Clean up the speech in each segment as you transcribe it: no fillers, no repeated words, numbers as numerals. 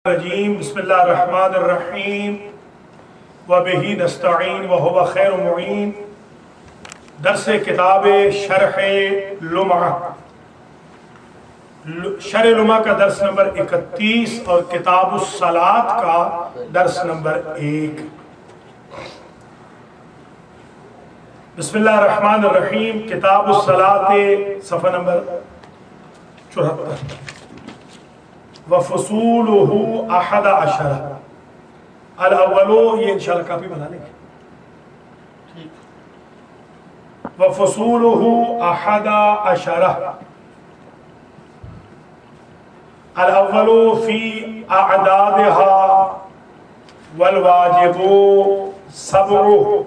الرجیم بسم اللہ الرحمن الرحیم وبہ نستعین وہو خیر معین۔ درس کتاب شرح لمعہ، شرح لمعہ کا درس نمبر 31 اور کتاب الصلاۃ کا درس نمبر 1۔ بسم اللہ الرحمن الرحیم، کتاب الصلاۃ صفحہ نمبر 74۔ وفصولہ 11، الاولو، یہ انشاءاللہ کاپی بنا لیں گے۔ وفصولہ 11، الاولو فی اعدادها والواجب 7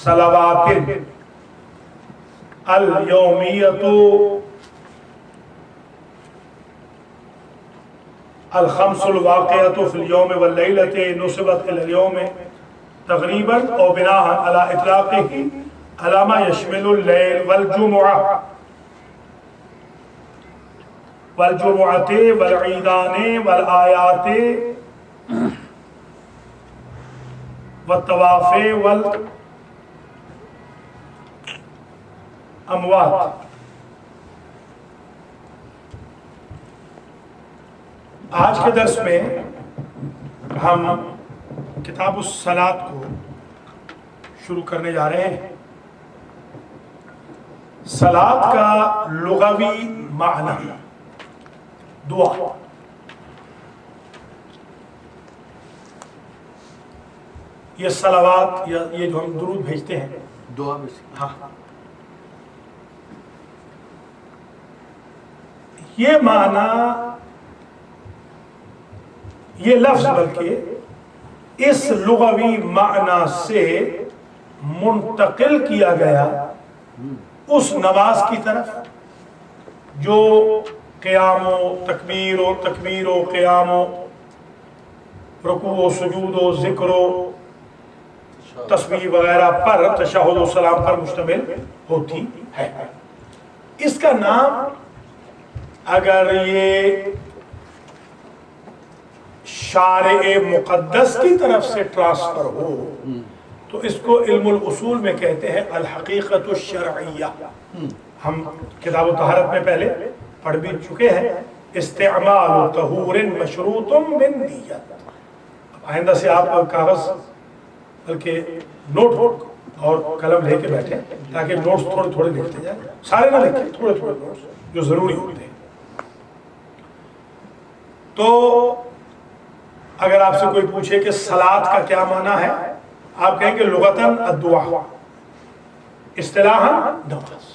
صلوات الیومیۃ الخمس الواقعۃ فی اليوم واللیلۃ نسبت الی اليوم تقریبا او بناء علی اطلاقہ علی ما یشمل اللیل والجمعہ والجمعۃ والعیدان والآیات والطواف والاموات۔ آج کے درس میں ہم کتاب الصلاۃ کو شروع کرنے جا رہے ہیں۔ صلاۃ کا لغوی معنی دعا، یہ صلوات یا یہ جو ہم درود بھیجتے ہیں دعا میں سے، ہاں، یہ معنی، یہ لفظ بلکہ اس لغوی معنی سے منتقل کیا گیا اس نماز کی طرف جو قیام و تکبیر و قیام و رکوع و سجود و ذکر و تسبیح وغیرہ پر، تشہد و سلام پر مشتمل ہوتی ہے۔ اس کا نام اگر یہ شارع مقدس کی طرف سے ٹرانسفر ہو تو اس کو علم الاصول میں کہتے ہیں الحقیقت الشرعیہ۔ ہم کتاب طہارت میں پہلے پڑھ بھی چکے ہیں، استعمال طہور مشروط بالنیت۔ آئندہ سے آپ کاغذ بلکہ نوٹ اور قلم لے کے بیٹھیں تاکہ نوٹس تھوڑے تھوڑے لکھتے جائیں، سارے نہ لکھیں، تھوڑے تھوڑے نوٹس جو ضروری ہوتے ہیں۔ تو اگر آپ سے کوئی پوچھے کہ صلاۃ کا کیا معنی ہے، آپ کہیں کہ لغتاً الدعا، اصطلاحاً نماز۔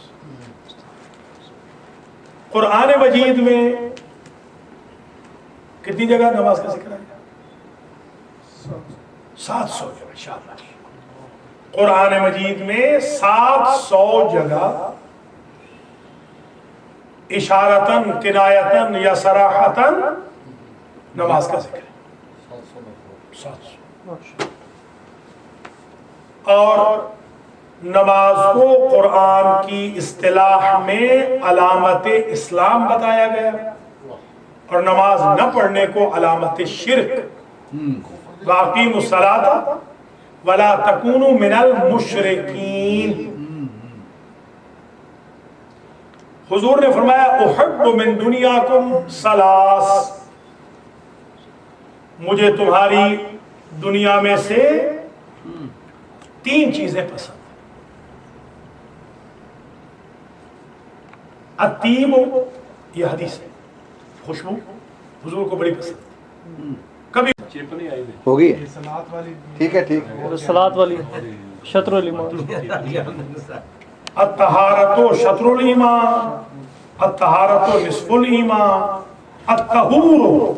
قرآن مجید میں کتنی جگہ نماز کا ذکر ہے؟ 700 جگہ، شاباش۔ قرآن مجید میں 700 جگہ اشارتاً، کنایتاً یا صراحتاً نماز کا ذکر ہے۔ 700۔ اور نماز کو قرآن کی اصطلاح میں علامت اسلام بتایا گیا، اور نماز نہ پڑھنے کو علامت شرک۔ وَأَقِیمُوا الصَّلَاةَ وَلَا تَکُونُوا مِنَ الْمُشْرِکِینَ۔ حضور نے فرمایا احب من دنیاکم ثلاث، مجھے تمہاری دنیا میں سے 3 چیزیں پسند ہیں۔ الطیب، یہ حدیث ہے، خوشبو حضور کو بڑی پسند، کبھی ہوگی ٹھیک ہے، ٹھیک ہے۔ صلاۃ والی شطر الایمان۔ الطہارۃ شطر الایمان، الطہارۃ نصف الایمان، الطہور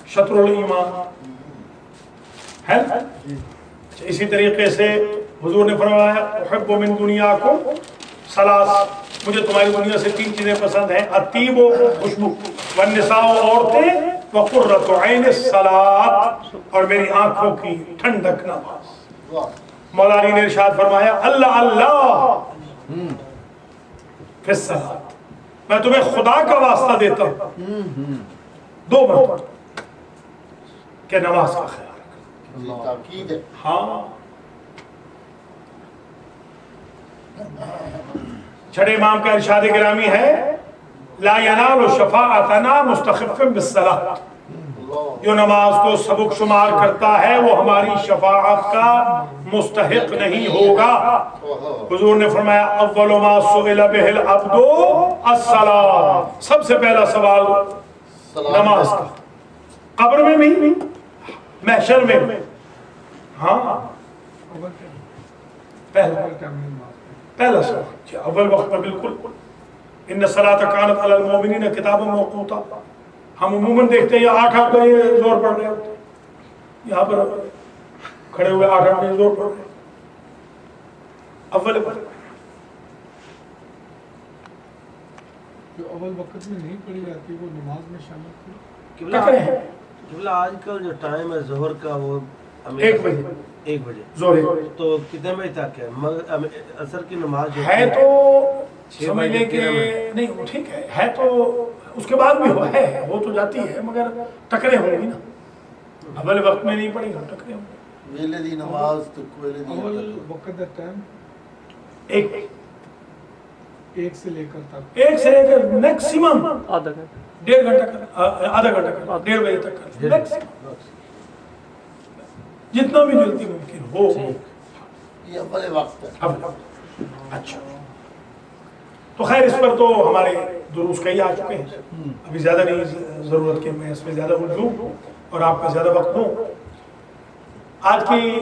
شطر الایمان ہے۔ اسی طریقے سے حضور نے فرمایا احب من دنیاکم ثلاث، مجھے تمہاری دنیا سے 3 چیزیں پسند ہیں، الطیب، خوشبو، والنساء، عورتیں، وقرۃ عین الصلاۃ، اور میری آنکھوں کی ٹھنڈک نماز۔ مولا علی نے ارشاد فرمایا اللہ اللہ فی الصلاۃ، میں تمہیں خدا کا واسطہ دیتا ہوں 2 مرتبہ، کہ نماز کا خیال رکھنا. ہاں. چھٹے امام کا ارشاد گرامی ہے لا ینال شفاعتنا مستخف بالصلاۃ. جو نماز کو سبق شمار کرتا ہے وہ ہماری شفاعت کا مستحق نہیں ہوگا. حضور نے فرمایا اول ما سئل به العبد الصلاۃ. سب سے پہلا سوال نماز کا، قبر میں بھی محشر میں بھی. ہاں پہلا سوال اول وقت میں بالکل. ان الصلاۃ کانت علی المؤمنین کتابا موقوتا. ہم عموماً دیکھتے ہیں یہ 8 بجے زور پڑ رہے ہوتے ہیں، یہاں پر کھڑے ہوئے 8 بجے زور پڑ رہے ہیں. اول جو اول وقت میں نہیں پڑھی جاتی وہ نماز میں شامل تھی. قبلہ آج کل جو ٹائم ہے ظہر کا وہ 1 بجے 1 بجے زہر تو کتنے بجے تک ہے؟ عصر کی نماز جو ہے تو سمجھ لیں کہ نہیں وہ ٹھیک ہے تو اس کے بعد بھی ہو تو جاتی ہے، مگر ٹکرے ہوں گی نا. اول وقت میں نہیں پڑھی گا ٹکرے ہوں گے. ویلے دی نماز تو کوئلے دی اول وقت کا ٹائم 1 سے لے کر میکسیمم آدھا گھنٹہ 1.5 گھنٹہ آدھا گھنٹہ 1.5 بجے تک میکسیمم، جتنا بھی جلدی ممکن ہو. یہ اول وقت ہے. اچھا تو خیر اس پر تو ہمارے دروس کئی آ چکے ہیں، ابھی زیادہ نہیں ضرورت کہ میں اس میں زیادہ الجھوں اور آپ کا زیادہ وقت دوں. آج کی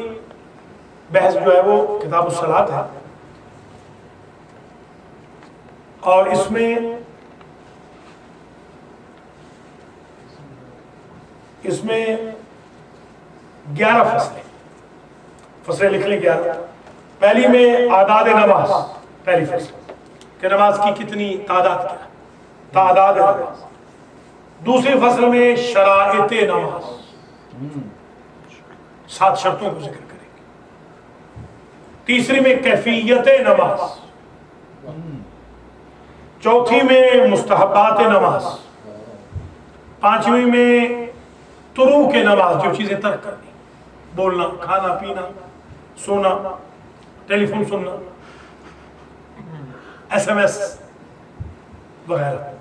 بحث جو ہے وہ کتاب الصلاۃ ہے اور اس میں اس میں 11 فصلیں لکھ لیں. 11 پہلی میں اعداد نماز، پہلی فصل کہ نماز کی کتنی تعداد کیا ہے، تعداد نماز. دوسری فصل میں شرائط نماز، 7 شرطوں کو ذکر کریں گے. تیسری میں کیفیت نماز. چوتھی میں مستحبات نماز. پانچویں میں طروق نماز، جو چیزیں ترک کرنی، بولنا، کھانا پینا، سونا، ٹیلی فون سننا، SMS وغیرہ.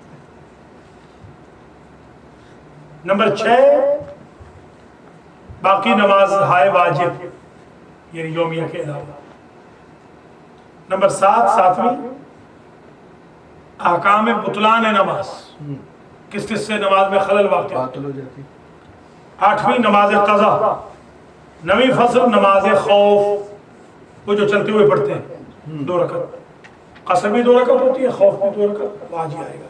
نمبر 6 باقی نماز ہائے واجب یعنی یومیہ کے علاوہ. نمبر 7 ساتویں احکام بطلان نماز، کس کس سے نماز میں خلل واقع باطل ہو جاتی. 8ویں نماز قضا. 9ویں فصل نماز خوف، وہ جو چلتے ہوئے پڑھتے ہیں 2 رکعت، قصر بھی 2 رکعت ہوتی ہے، خوف بھی 2 رکعت واجب آئے گا.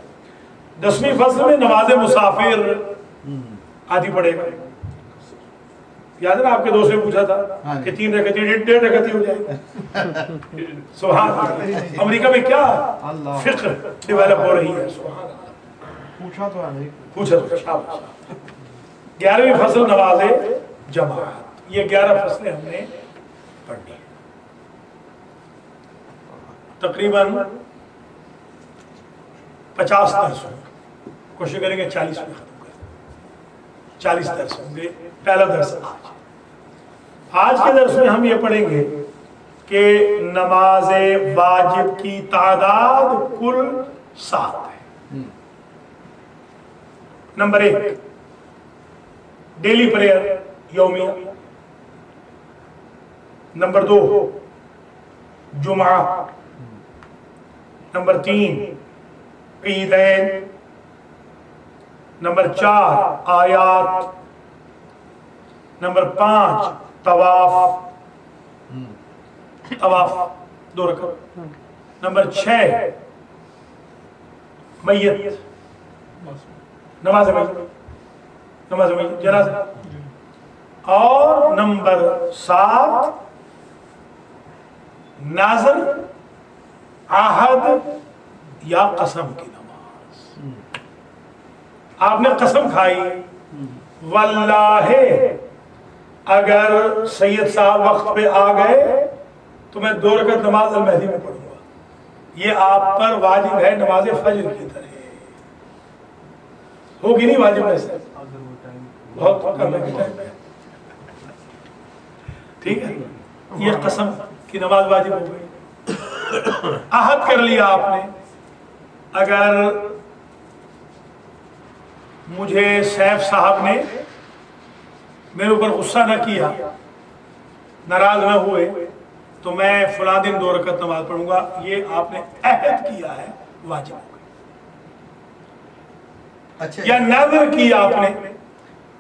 10ویں فصل میں نماز مسافر آدھی پڑھے گا. یاد ہے نا آپ کے دوست نے پوچھا تھا کہ 3 رکعت 1.5 رکعت ہی ہو جائے گا. سبحان اللہ. امریکہ میں کیا فقہ ڈیولپ ہو رہی ہے. سبحان اللہ. پوچھا تو ہے پوچھا تو شاباش. 11ویں فصل نماز جماعت. یہ 11 فصلیں ہم نے پڑھنی ہیں. تقریباً 50 درس ہوں گے. کوشش کریں گے 40 میں ختم کریں. 40 درس ہوں گے. پہلا درس آج کے درس میں ہم یہ پڑھیں گے کہ نماز واجب کی تعداد کل 7 ہے. نمبر 1 ڈیلی پریئر یومیہ. نمبر 2 جمعہ. نمبر 3 عیدین. نمبر 4 آیات. نمبر 5 طواف 2 رکعت. نمبر 6 میت، نماز میت جنازہ. اور نمبر 7 ناظر، عہد یا قسم کی نماز. آپ نے قسم کھائی واللہ اگر سید صاحب وقت پہ آ گئے تو میں 2 رکعت نماز المہدی میں پڑھوں گا. یہ آپ پر واجب ہے نماز فجر کی طرح. ہوگی نہیں واجب ایسے؟ بہت کرنے کے ٹائم پہ، ٹھیک ہے، یہ قسم کی نماز واجب ہو گئی. عہد کر لیا آپ نے، اگر مجھے سیف صاحب نے میرے اوپر غصہ نہ کیا، ناراض نہ ہوئے، تو میں فلاں دن 2 رکعت نماز پڑھوں گا، یہ آپ نے عہد کیا ہے، واجب ہو گئی. اچھا یا نظر کیا آپ نے،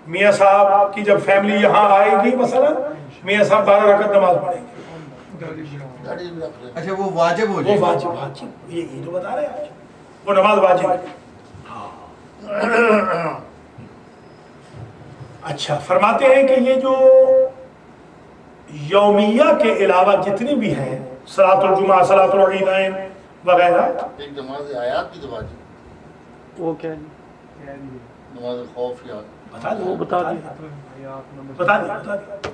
میاں صاحب کی جب فیملی یہاں آئے گی مثلا میاں صاحب 12 رکعت نماز پڑھیں گے، گاڑی بھی رکھ لیں. اچھا وہ واجب ہو وہ جائے. واجب، یہ جو بتا رہے ہیں آج، وہ نماز واجب ہے. اچھا، فرماتے ہیں کہ یہ جو یومیہ کے علاوہ جتنی بھی ہیں، صلاۃ الجمعہ، صلاۃ العیدین وغیرہ، ایک نماز آیات کی تو واجب، وہ کیا ہے؟ نماز خوف یا بتا دیں، وہ بتا دیں. بتا دیں.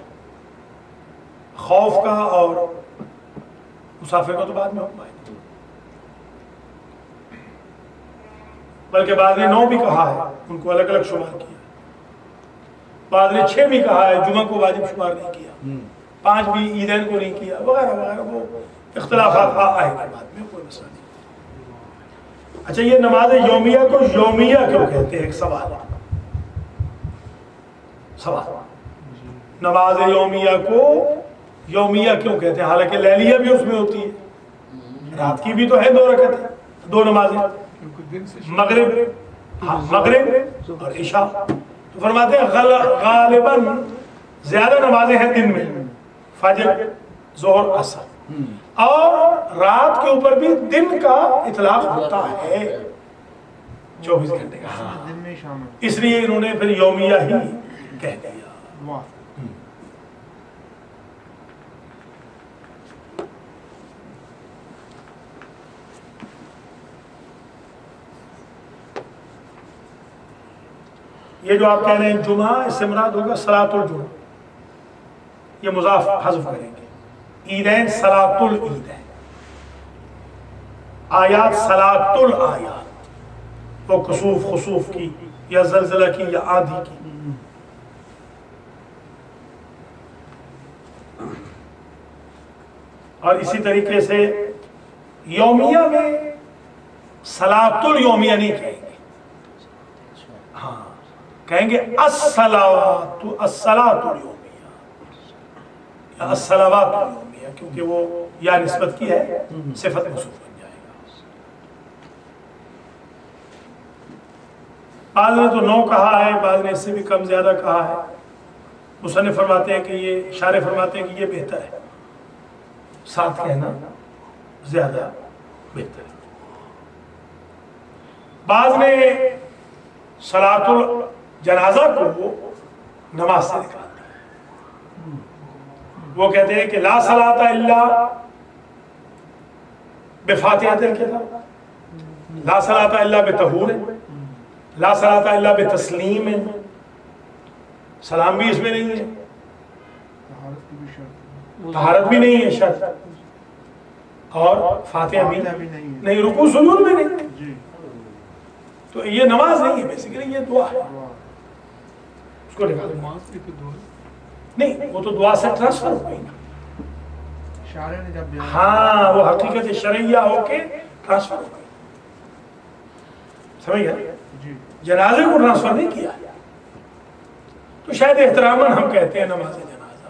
خوف کا اور مسافر کا تو بعد میں حکم آئے گا، بلکہ بعض نے 9 بھی کہا ہے، ان کو الگ الگ شمار کیا، بعض نے 6 بھی کہا ہے، جمعہ کو واجب شمار نہیں کیا، 5 بھی عیدین کو نہیں کیا، وغیرہ وغیرہ. وہ اختلافات آئے گا بعد میں، کوئی مسئلہ نہیں. اچھا، یہ نماز یومیہ کو یومیہ کیوں کہتے ہیں؟ ایک سوال. نماز یومیہ کو یومیہ کیوں کہتے ہیں؟ حالانکہ لیلیہ بھی اس میں ہوتی ہے، رات کی بھی تو ہے 2 رکعتیں، 2 نمازیں، مغرب اور عشاء. تو فرماتے ہیں غالباً زیادہ نمازیں ہیں دن میں، فجر، ظہر، عصر، اور رات کے اوپر بھی دن کا اطلاق ہوتا ہے، 24 گھنٹے کا. اس لیے انہوں نے پھر یومیہ ہی کہہ دیا. یہ جو آپ کہہ رہے ہیں جمعہ، اس سے مراد ہوگا صلاۃ الجمعہ، یہ مضاف حذف کریں گے. عیدین صلاۃ العیدین، آیات صلاۃ الآیات، وہ کسوف خسوف کی یا زلزلہ کی یا آندھی کی. اور اسی طریقے سے یومیہ میں صلاۃ الیومیہ نہیں کہیں گے، ہاں کہیں گے الصلاۃ الیومیہ یا الصلوات الیومیہ، کیونکہ وہ یا نسبت کی ہے، صفت موصوف بن جائے گا. بعض نے تو 9 کہا ہے، بعض نے اس سے بھی کم زیادہ کہا ہے. مصنف فرماتے ہیں کہ یہ، شارح فرماتے ہیں کہ یہ بہتر ہے، 7 کہنا زیادہ بہتر ہے. بعض نے صلاۃ الجنازہ کو نماز سے نکال دیا، وہ کہتے ہیں کہ لا صلاۃ الا بفاتحۃ الکتاب، لا صلاۃ الا بطہور، لا صلاۃ الا بتسلیم، سلام بھی اس میں نہیں ہے، طہارت بھی نہیں ہے شرط، اور فاتحہ بھی نہیں، رکوع سجود بھی نہیں. تو یہ نماز نہیں ہے، بیسیکلی یہ دعا ہے، اس کو نکال دیں. نہیں، وہ تو دعا سے ٹرانسفر ہو گئی نا، ہاں وہ حقیقت شرعیہ ہو کے ٹرانسفر ہو گئی، سمجھ گئے؟ جنازے کو ٹرانسفر نہیں کیا. تو شاید احتراماً ہم کہتے ہیں نماز جنازہ،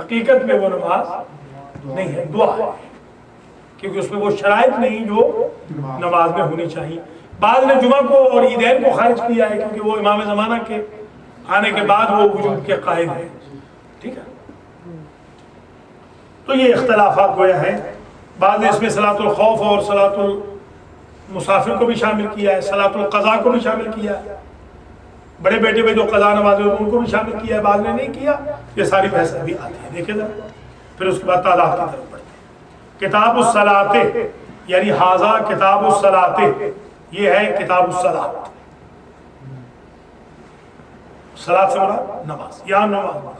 حقیقت میں وہ نماز نہیں ہے، دعا ہے، کیونکہ اس میں وہ شرائط نہیں جو نماز میں ہونی چاہیے. بعض نے جمعہ کو اور عیدین کو خارج کیا ہے، کیونکہ وہ امام زمانہ کے آنے کے بعد وہ وجوب کے قائل ہیں. ٹھیک ہے، تو یہ اختلافات گویا ہیں. بعض نے اس میں صلاۃ الخوف اور صلاۃ المسافر کو بھی شامل کیا ہے، صلاۃ القضاء کو بھی شامل کیا ہے، بڑے بیٹے میں جو قضا نمازیں ہوتی ہیں ان کو بھی شامل کیا ہے، بعض نے نہیں کیا. یہ ساری بحث بھی آتی ہے، دیکھیں ذرا. پھر اس کے بعد تعداد کی طرف بڑھتے ہیں. کتاب الصلاۃ، یعنی ھذا کتاب الصلاۃ، یہ ہے کتاب الصلاۃ. صلاۃ سے مراد نماز، یہاں نماز.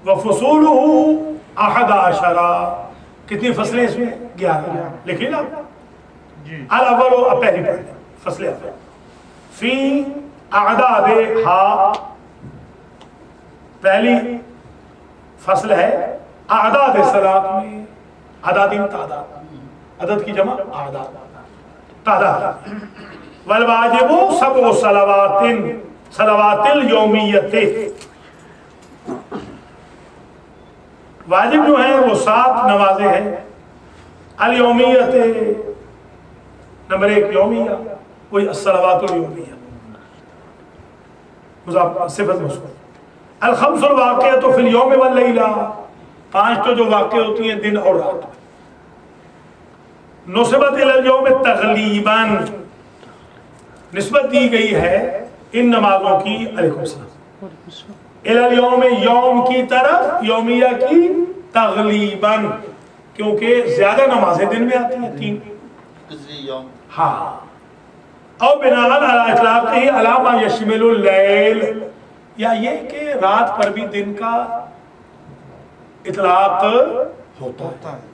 وفصولہ 11، کتنی فصلیں اس میں؟ 11. لکھیں نا الاول، اب پہلی پڑھ لیں فصل اول. فی اعداد ہا پہلی فصل ہے اعداد صلاۃ میں، اعداد تعداد، عدد کی جمع اعداد تعداد. والواجب سبع صلوات الیومیت، واجب جو ہیں وہ 7 نمازیں ہیں. الیومیت نمبر 1 یومیہ، وہی الصلوات الیومیہ صفت موصوف. الخمس الواقعۃ فی اليوم واللیلہ، 5 تو جو واقع ہوتی ہیں دن اور رات. نسبت الی اليوم تغلیباً، نسبت دی گئی ہے ان نمازوں کی علیکم السلام الی اليوم، یوم کی طرف، یومیہ کی تغلیباً، کیونکہ زیادہ نمازیں دن میں آتی ہیں 3. کسی یوم ہاں. او بناء علی اطلاقہ علی ما یشمل اللیل، یا یہ کہ رات پر بھی دن کا اطلاق ہوتا ہے،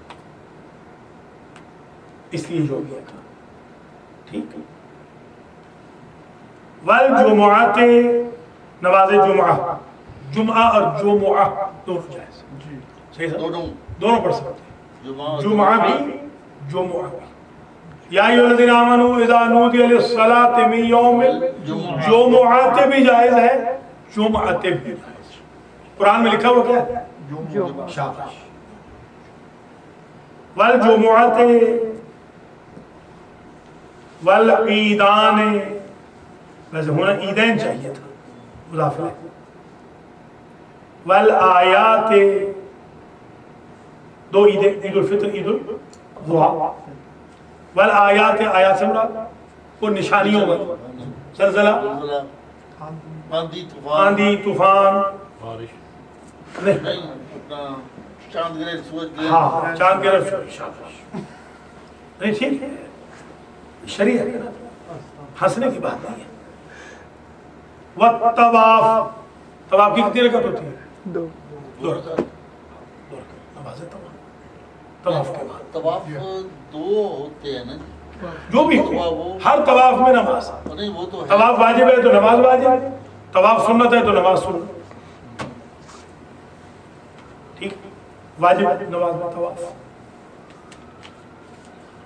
اس لیے جو بھی تھا. ٹھیک. والجمعات، نماز جمعہ، جمعہ اور جمعہ دونوں جائز. صحیح ہے، دونوں پڑھ سکتے ہیں، جمعہ بھی جمعہ بھی. یا ایھا الذین آمنوا اذا نودی للصلاۃ من یوم الجمعۃ بھی جائز ہے، جمعۃ بھی جائز. قرآن میں لکھا ہوا کیا ہے؟ شاباش. والجمعۃ والعیدان، ویسے ہونا عیدین چاہیے تھا، مضاف ہے. والآیات، 2 عیدیں، عید الفطر، عید الاضحیٰ. والآیات، آیات سے مراد وہ نشانیوں میں، زلزلہ، آندھی، طوفان، نہیں اپنا چاند گرے سورج گرے. ہاں چاند گرہ سورج. نہیں ٹھیک ہے، شریعت ہے نا، ہنسنے کی بات نہیں ہے. والطواف، طواف کی کتنی رکعت ہوتی ہے؟ 2 رکعت. نماز طواف کے بعد طواف 2 ہوتے ہیں نا، جو بھی ہو، ہر طواف میں نماز. نہیں وہ تو ہے. طواف واجب ہے تو نماز واجب، طواف سنت ہے تو نماز سنت. ٹھیک، واجب نماز میں طواف.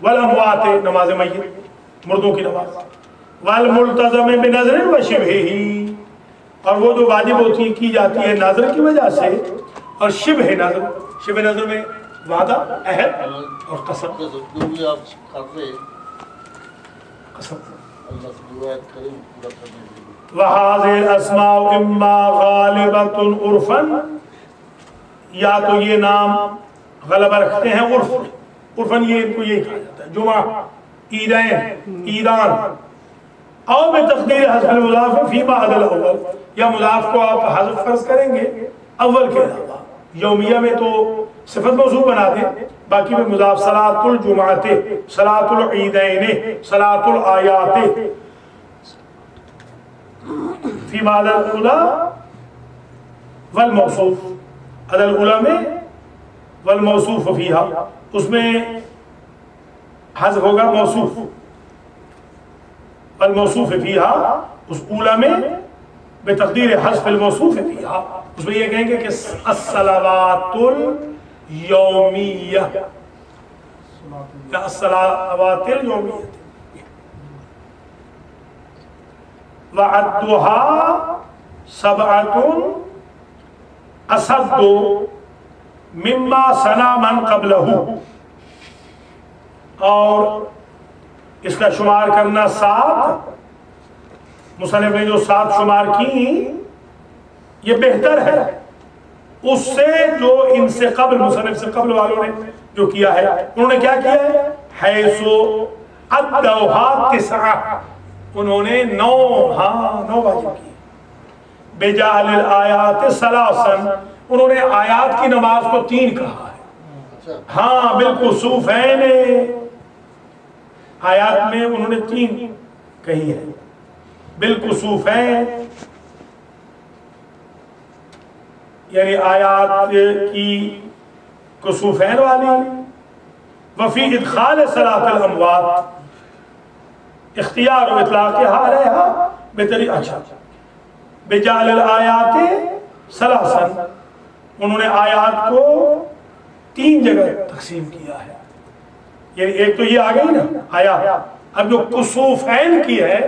والاموات، نماز میت، مردوں کی نماز. والملتزم بنظر وشبہہ، اور وہ جو واجب ہوتی کی جاتی ہے نظر کی وجہ سے اور شبہ نظر. شبہ نظر میں وعدہ، عہد اور قسم. جو بھی آپ کر رہے قسم. اللہ سے دعا کریں پورا کرنے کے لیے. وَهَذِهِ الْأَسْمَاءُ إِمَّا غَالِبَةٌ عُرْفًا، یا تو یہ نام غلبہ رکھتے ہیں عرفاً، یہ ان کو یہی کہا جاتا ہے، جمعہ، عیدین، عیدان. او بتقدیر حذف المضاف فیما عدا الاول، یا مضاف کو آپ حذف فرض کریں گے اول کے علاوہ. یومیہ میں تو صفت موصوف بنا دیں، باقی میں مضاف. صلاۃ الجمعۃ، صلاۃ العیدین، صلاۃ الآیات. فیما عدا الاولی والموصوف، عدا الاولی میں والموصوف فیہا، اس میں حذف ہوگا موصوف. الموصوف فیہا، اس اولا میں بتقدیر حذف الموصوف فیہا، اس میں یہ کہیں گے کہ الصلوات الیومیہ یا الصلوات الیومیہ. وعدها 7 أصد مما سنا من قبلہ، اور اس کا شمار کرنا 7، مصنف نے جو 7 شمار کی یہ بہتر ہے اس سے جو ان سے قبل، مصنف سے قبل والوں نے جو کیا ہے. انہوں نے کیا کیا ہے؟ حیث ادوها 9، انہوں نے 9 واجب کی. بجعل الآیات 3، انہوں نے آیات کی نماز کو 3 کہا ہے. ہاں بالکل، صوفین آیات میں انہوں نے 3 کہی ہے، بالکل صوفین، یعنی آیات کی کسوفین والی. وفی ادخال صلاۃ الاموات، اختیار و اطلاق علیہا بہتری اچھا بجعل الآیات ثلاثاً، انہوں نے آیات کو 3 جگہ تقسیم کیا ہے. یعنی ایک تو یہ آ گئی نا آیات. اب جو کسوفین کی ہے،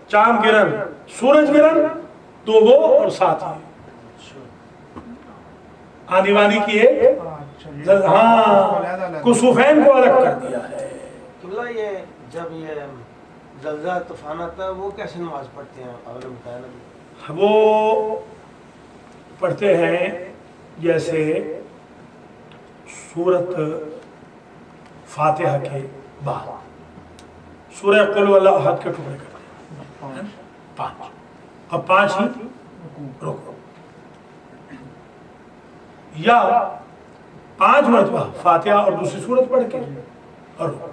چاند گرہن سورج گرہن، 2 وہ اور 7 یہ آنی وانی کی ہے. ہاں کسوفین کو الگ کر دیا ہے. قبلہ یہ جب یہ زلزلہ طوفان آتا ہے وہ کیسے نماز پڑھتے ہیں؟ آپ نے بتایا نا. وہ پڑھتے ہیں جیسے سورت فاتحہ کے بعد سورہ قل هو اللہ احد کے ٹکڑے کرتے ہیں 5. اب 5 ہی رکو، یا 5 مرتبہ فاتحہ اور دوسری سورت پڑھ کے اور رکو.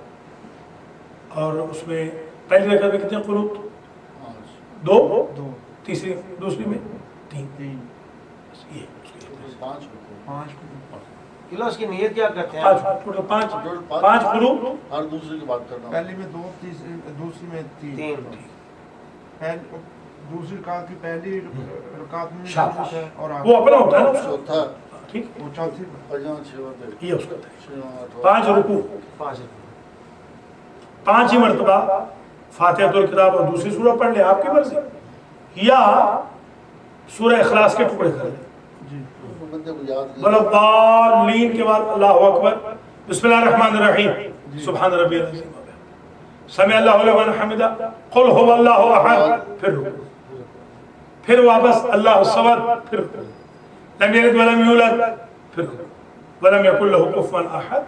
اور اس میں پہلی رکعت میں کتنے قنوت؟ 2 تیسری دوسری میں 3. یہ 5 اس کی نیت کیا کرتے ہیں؟ 5 قنوت ہر دوسرے کی بات کرنا. پہلی میں 2 دوسری میں 3. دوسری رکعت کی پہلی رکعت میں شاباش. اور وہ اپنا ہوتا ہے نا چوتھا ٹھیک. وہ چوتھی پجاں 6 یہ اس کا ہے 5 رکوع 5 5 ہی مرتبہ فاتحۃ الکتاب اور دوسری سورہ پڑھ لیں آپ کی مرضی، یا سورہ اخلاص کے ٹکڑے کر لیں. بندے کو یاد والضالین کے بعد اللہ اکبر، بسم اللہ الرحمن الرحیم، سبحان ربی العظیم، سمع اللہ لمن حمدہ، قل هو اللہ احد، پھر رکوع، پھر واپس اللہ الصمد، پھر رکوع، لم یلد ولم یولد، پھر رکوع، ولم یکن له کفوا احد.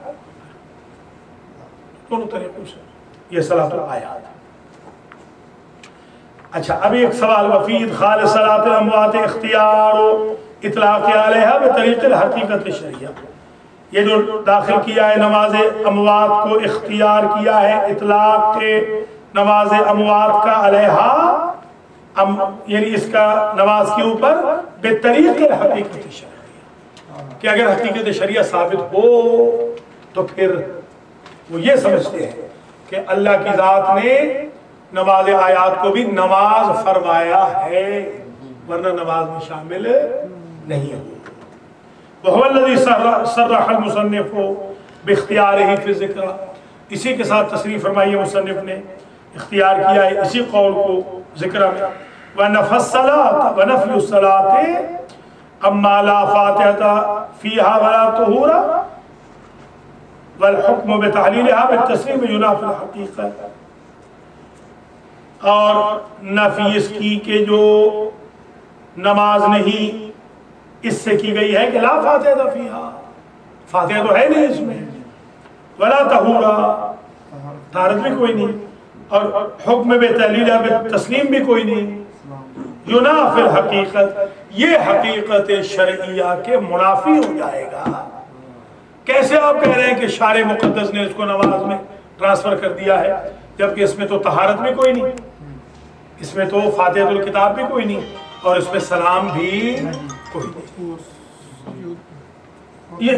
دونوں طریقوں سے یہ صلاۃ الآیات. اچھا اب ایک سوال، وفی ادخال صلاۃ الاموات اختیار اطلاق علیہا بطریق الحقیقت الشریعہ، یہ جو داخل کیا ہے نماز اموات کو اختیار کیا ہے اطلاق کے نماز اموات کا علیہا، یعنی اس کا نماز کے اوپر بطریق الحقیقت الشریعہ، کہ اگر حقیقت شریعہ ثابت ہو تو پھر وہ یہ سمجھتے ہیں کہ اللہ کی ذات نے نماز آیات کو بھی نماز فرمایا ہے، ورنہ نماز میں شامل نہیں ہے. وَهُوَ الَّذِي صَرَّحَ الْمُصَنِّفُ بِاخْتِيَارِهِ فِي الذِّكْرِ، اسی کے ساتھ تصریح فرمائی ہے مصنف نے، اختیار کیا ہے اسی قول کو ذکر میں. وَنَفَى الصَّلَاةَ وَنَفْيُ الصَّلَاةِ أَمَّا لَا فَاتِحَةَ فِيهَا وَلَا طُهُورَ والحکم بتعلیلها بالتسلیم ینافی الحقیقت، اور نفی اس کی کہ جو نماز نہیں اس سے کی گئی ہے کہ لا فاتحہ فیہا، فاتحہ تو ہے نہیں اس میں، ولا طہورا طہارت بھی کوئی نہیں، اور حکم بتعلیلها بالتسلیم بھی کوئی نہیں، ینافی الحقیقت، یہ حقیقت شرعیہ کے منافی ہو جائے گا. کیسے آپ کہہ رہے ہیں کہ شارع مقدس نے اس کو نماز میں ٹرانسفر کر دیا ہے، جبکہ اس میں تو طہارت بھی کوئی نہیں، اس میں تو فاتحۃ الکتاب بھی کوئی نہیں، اور اس میں سلام بھی کوئی نہیں. یہ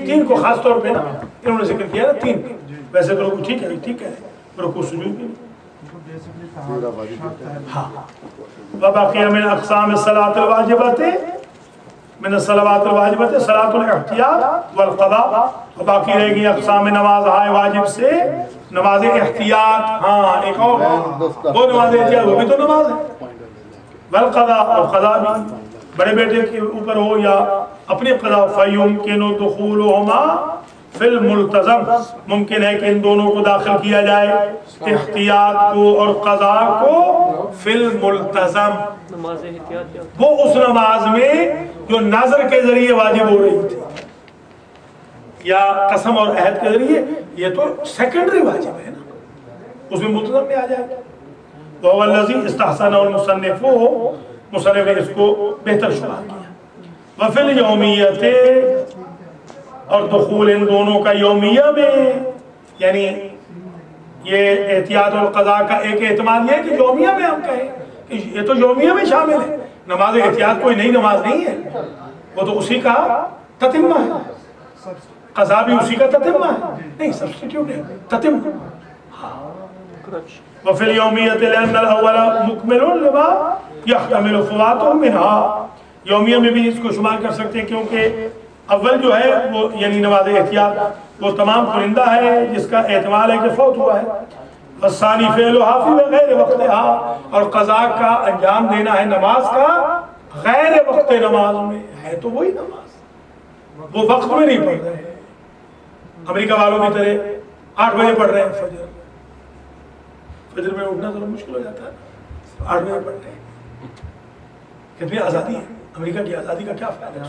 3 کو خاص طور پہ نا انہوں نے ذکر کیا نا 3، ویسے تو رکوع ٹھیک ہے رکوع سجود بھی ہاں. وبقي من اقسام الصلاة الواجبات من الصلوات الواجبات صلاۃ الاحتیاط والقضاء، باقی رہ گئی اقسام نماز ہے واجب سے نماز احتیاط. ہاں ایک اور وہ نماز احتیاط وہ بھی تو نماز ہے، والقضاء، اور قضاء بھی بڑے بیٹے کے اوپر ہو یا اپنی قضاء. فیمکن دخولهما فی الملتزم، ممکن ہے کہ ان دونوں کو داخل کیا جائے، احتیاط کو اور قضاء کو، فی الملتزم، نماز احتیاط کیا؟ وہ اس نماز میں جو نظر کے ذریعے واجب ہو رہی تھی یا قسم اور عہد کے ذریعے، یہ تو سیکنڈری واجب ہے نا، اس میں ملتزم میں آ جائے گا. وَهُوَ الَّذِي اسْتَحْسَنَهُ الْمُصَنِّفُ، مصنف نے اس کو بہتر شمار کیا. وَفِي الْيَوْمِيَّةِ، اور دخول ان دونوں کا یومیہ میں، یعنی یہ احتیاط اور قضاء کا ایک احتمال یہ ہے کہ یومیہ میں ہم کہیں کہ یہ تو یومیہ میں شامل ہے، نماز احتیاط کوئی نئی نماز نہیں ہے، وہ تو اسی کا تتمہ ہے، قضاء بھی اسی کا تتمہ ہے، نہیں سبسٹیٹیوٹ ہے، تتمہ. وفي اليومية لأن الأول مكمل لما يحتمل فواته منها، یومیہ میں بھی اس کو شمار کر سکتے ہیں کیونکہ اول جو ہے وہ یعنی نماز احتیاط وہ تمام کنندہ ہے جس کا احتمال ہے کہ فوت ہوا ہے. والثانی فعلها فی غیر وقتها، اور قضاء کا انجام دینا ہے نماز کا غیر وقت نماز میں. ہے تو وہی نماز، وہ وقت میں نہیں پڑھ رہے ہیں. امریکہ والوں کی طرح 8 بجے پڑھ رہے ہیں فجر، فجر میں اٹھنا ذرا مشکل ہو جاتا ہے، 8 بجے پڑھ رہے ہیں. کتنی آزادی ہے، امریکہ کی آزادی کا کیا فائدہ ہے؟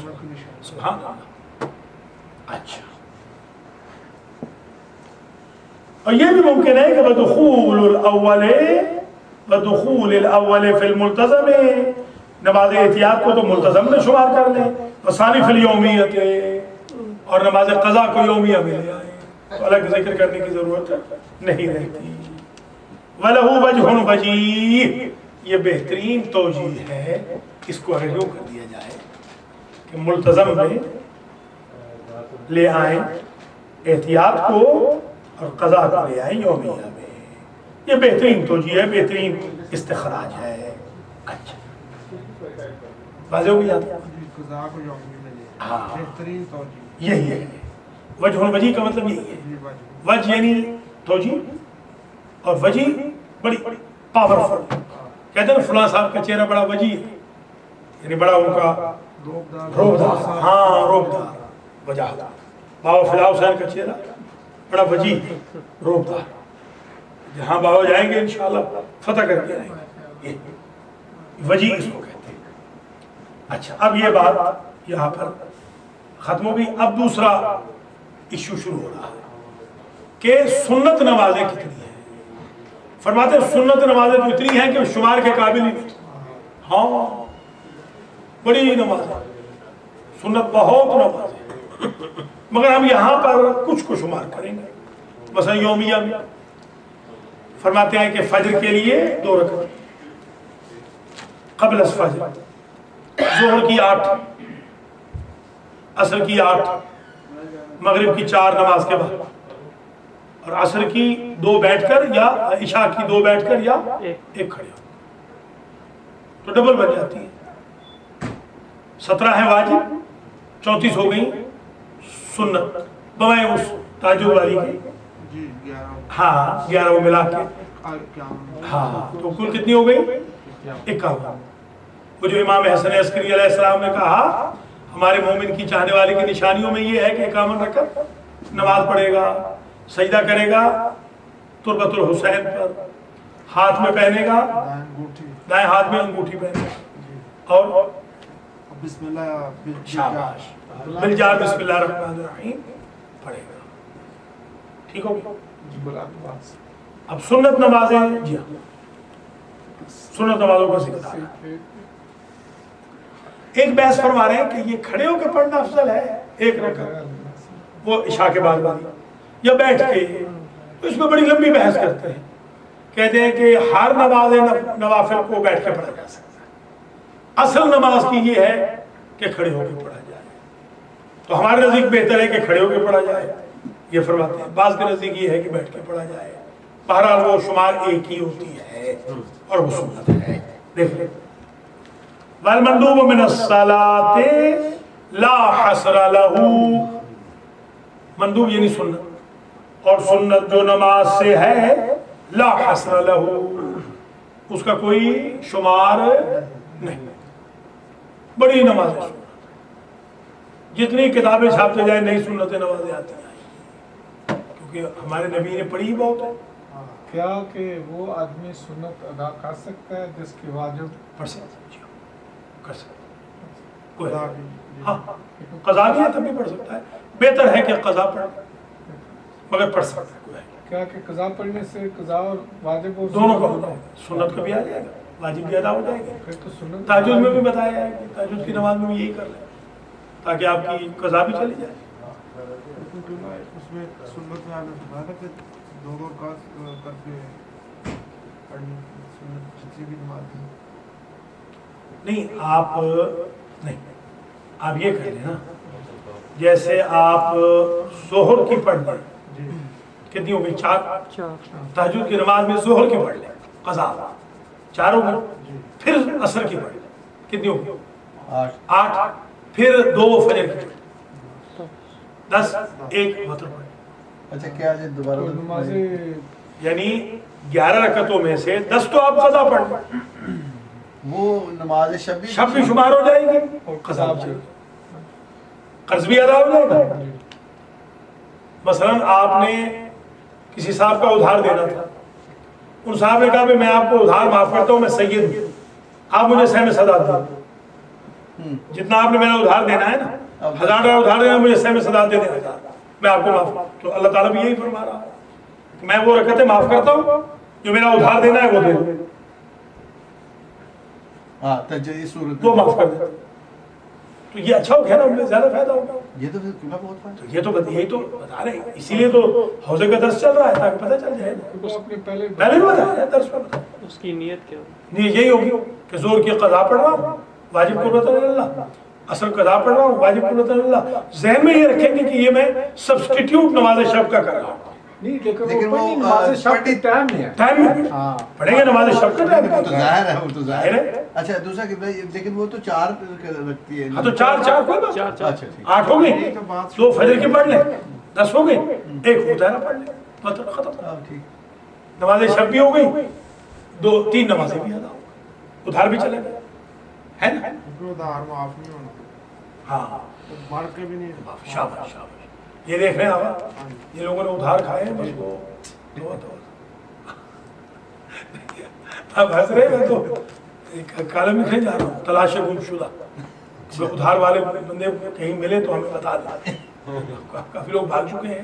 سبحان اللہ. اچھا، اور یہ بھی ممکن ہے کہ بدخول الاول فی الملتزم، نماز احتیاط کو تو ملتزم میں شمار کر لیں، وثانی فی الیومیت، اور نماز قضا کو یومیہ میں لے آئیں، تو الگ ذکر کرنے کی ضرورت نہیں رہتی. وَلَهُ وَجْهٌ وَجِيهٌ، یہ بہترین توجیہ ہے، اس کو اگر یوں کر دیا جائے کہ ملتزم میں لے آئیں احتیاط کو اور قضا کو لے آئیں یومیہ میں، یہ بہترین توجیہ ہے، بہترین استخراج ہے. اچھا واضح ہو گئی آپ؟ قضاء کو یومیہ میں لے ہاں، بہترین توجیہ یہی ہے. وجہ وجی کا مطلب یہی ہے، وجہ یعنی توجیہ، اور وجی بڑی پاورفل. کہتے ہیں نا فلاں صاحب کا چہرہ بڑا وجی ہے، یعنی بڑا ان کا روبدار، ہاں روبدار، وجہ. بابا فلاح حسین کا چہرہ بڑا وجی ہے، روبدار. جہاں بابا جائیں گے انشاءاللہ فتح کر کے آئیں گے، وجی اس کو کہتے ہیں. اچھا، اب یہ بات یہاں پر ختم ہو گئی. اب دوسرا ایشو شروع ہو رہا ہے کہ سنت نمازیں کتنی ہیں. فرماتے ہیں سنت نمازیں تو اتنی ہیں کہ شمار کے قابل ہی نہیں. ہاں بڑی نمازیں، سنت بہت نمازیں، مگر ہم یہاں پر کچھ کو شمار کریں گے. مثلا یومیہ میں فرماتے ہیں کہ فجر کے لیے 2 رکعت قبل الفجر، ظہر کی 8، عصر کی 8، مغرب کی 4 نماز کے بعد، اور عصر کی 2 بیٹھ کر، یا عشاء کی 2 بیٹھ کر، یا 1 کھڑے ہو، تو ڈبل بن جاتی ہے. 17 ہے واجب، 34 ہو گئی سنت بوائے اس تاجر والی کی. جی 11 ہاں 11 وہ ملا کے، ہاں تو کل کتنی ہو گئی؟ 51. وہ جو امام حسن عسکری علیہ السلام نے کہا ہمارے مومن کی چاہنے والے کی نشانیوں میں یہ ہے کہ 51 رکعت نماز پڑھے گا، سجدہ کرے گا تربت الحسین پر، ہاتھ میں پہنے گا، دائیں ہاتھ میں انگوٹھی پہنے گا، اور بسم اللہ شاباش بالجار بسم اللہ الرحمن الرحیم پڑھے گا. ٹھیک ہو گیا؟ اب سنت نمازیں، جی ہاں سنت نمازوں کا ذکر آ رہا ہے. ایک بحث فرما رہے ہیں کہ یہ کھڑے ہو کے پڑھنا افضل ہے 1 رکعت وہ عشاء کے بعد والی، یا بیٹھ کے. تو اس میں بڑی لمبی بحث کرتے ہیں، کہتے ہیں کہ ہر نماز نوافل کو بیٹھ کے پڑھا جا سکتا ہے، اصل نماز کی یہ ہے کہ کھڑے ہو کے پڑھا جائے. تو ہمارے نزدیک بہتر ہے کہ کھڑے ہو کے پڑھا جائے، یہ فرماتے ہیں. بعض کے نزدیک یہ ہے کہ بیٹھ کے پڑھا جائے. بہرحال وہ شمار ایک ہی ہوتی ہے اور وہ سنت ہے. دیکھ لیں والمندوب من الصلاة لا حصر له، مندوب یعنی سنت، اور سنت جو نماز سے ہے لا حصر له، اس کا کوئی شمار نہیں. بڑی نماز ہے سنت، جتنی کتابیں چھاپتے جائیں نئی سنتیں نمازیں آتی ہیں، کیونکہ ہمارے نبی نے پڑھی بہت ہے. کیا کہ وہ آدمی سنت ادا کر سکتا ہے جس کی واجب پڑھ سکتا ہے، کر سکتا ہے. ہاں قضا بھی ہے تب بھی پڑھ سکتا ہے، بہتر ہے کہ قضا پڑھے مگر پڑھ سکتا ہے. کوئی کیا کہ قضا پڑھنے سے قضا اور واجب دونوں کا ہو جائے گا، سنت کا بھی آ جائے گا، واجب بھی ادا ہو جائے گا. پھر تو سنت تہجد میں بھی بتایا ہے کہ تہجد کی نماز میں بھی یہی کر لیں تاکہ آپ کی قضا بھی چلی جائے. اس میں سنت میں آپ نے فرمایا تھا کہ 2 رکعت کر کے پڑھنی سنت جتنی بھی نماز ہے. نہیں آپ نہیں، آپ یہ کر لیں نا، جیسے آپ ظہر کی پڑھ لیں کتنی ہو گئی؟ 4. چار. تہجد کی نماز میں ظہر کی پڑھ لیں قضا 4 ہو گئی. پھر عصر کی پڑھ لیں کتنی ہو گئی؟ 8. پھر 2 فجر کی پڑھ لیں 10. 1 وتر پڑھ لیں. اچھا کیا ہے دوبارہ تو نمازیں یعنی 11 رکعتوں میں سے 10 تو آپ قضا پڑھ لیں. وہ نماز شب بھی شمار ہو جائے گی اور قضا بھی. قرض بھی ادا ہو جائے گا. مثلا آپ نے کسی صاحب کا ادھار دینا تھا، ان صاحب نے کہا کہ میں آپ کو ادھار معاف کرتا ہوں، میں سید ہوں، آپ مجھے سہم صداقت دیں. جتنا آپ نے میرا ادھار دینا ہے نا، 1000 کا ادھار دینا، مجھے سہم صداقت دے دینا، میں آپ کو معاف. تو اللہ تعالیٰ بھی یہی فرما رہا ہے کہ میں وہ رکعتیں معاف کرتا ہوں جو میرا ادھار دینا ہے وہ دے دو، ہاں تجری صورت وہ معاف کر دے. تو یہ اچھا ہو گیا نا، ہمیں زیادہ فائدہ ہوگا. یہ تو پھر کیوں بہت فائدہ. تو یہ تو یہی تو بتا رہے ہیں، اسی لیے تو حوضے کا درس چل رہا ہے تاکہ پتہ چل جائے. وہ اپنے پہلے پہلے بھی بتایا درس میں بتایا. اس کی نیت کیا ہو؟ نہیں یہی ہوگی کہ زور کی قضا پڑھ رہا ہوں واجب قربۃ اللہ، اصل قضا پڑھ رہا ہوں واجب قربۃ اللہ. ذہن میں یہ رکھیں گے کہ یہ میں سبسٹیٹیوٹ نماز شب کا کر رہا ہوں. نہیں لیکن لیکن وہ وہ نماز شب کی ٹائم نہیں ہے. ٹائم میں ہاں پڑھیں گے نماز شب کا ٹائم وہ تو ظاہر ہے، وہ تو ظاہر ظاہر ہے. ہے. اچھا دوسرا کہ لیکن وہ تو 4 رکھتی ہے. ہاں تو 4 کوئی بات. چار. اچھا ٹھیک. 8 ہو گئی، 2 فجر کی پڑھ لیں، 10 ہو گئی، 1 مطالعہ پڑھ لیں، مطلب ختم. ہاں ٹھیک. نماز شب بھی ہو گئی، 2-3 نمازیں بھی ادا ہو گئی، ادھار بھی چلے گئے ہے نا. ادھار معاف نہیں ہونا، ہاں مر کے بھی نہیں. شاباش شاباش. یہ دیکھ رہے ہیں آپ، یہ لوگوں نے ادھار کھائے ہیں، بس وہ اب ہنس رہے ہیں. تو ایک کالم لکھنے جا رہا ہوں، تلاش گم شدہ. ادھار والے بندے کہیں ملے تو ہمیں بتا دیں. کافی لوگ بھاگ چکے ہیں،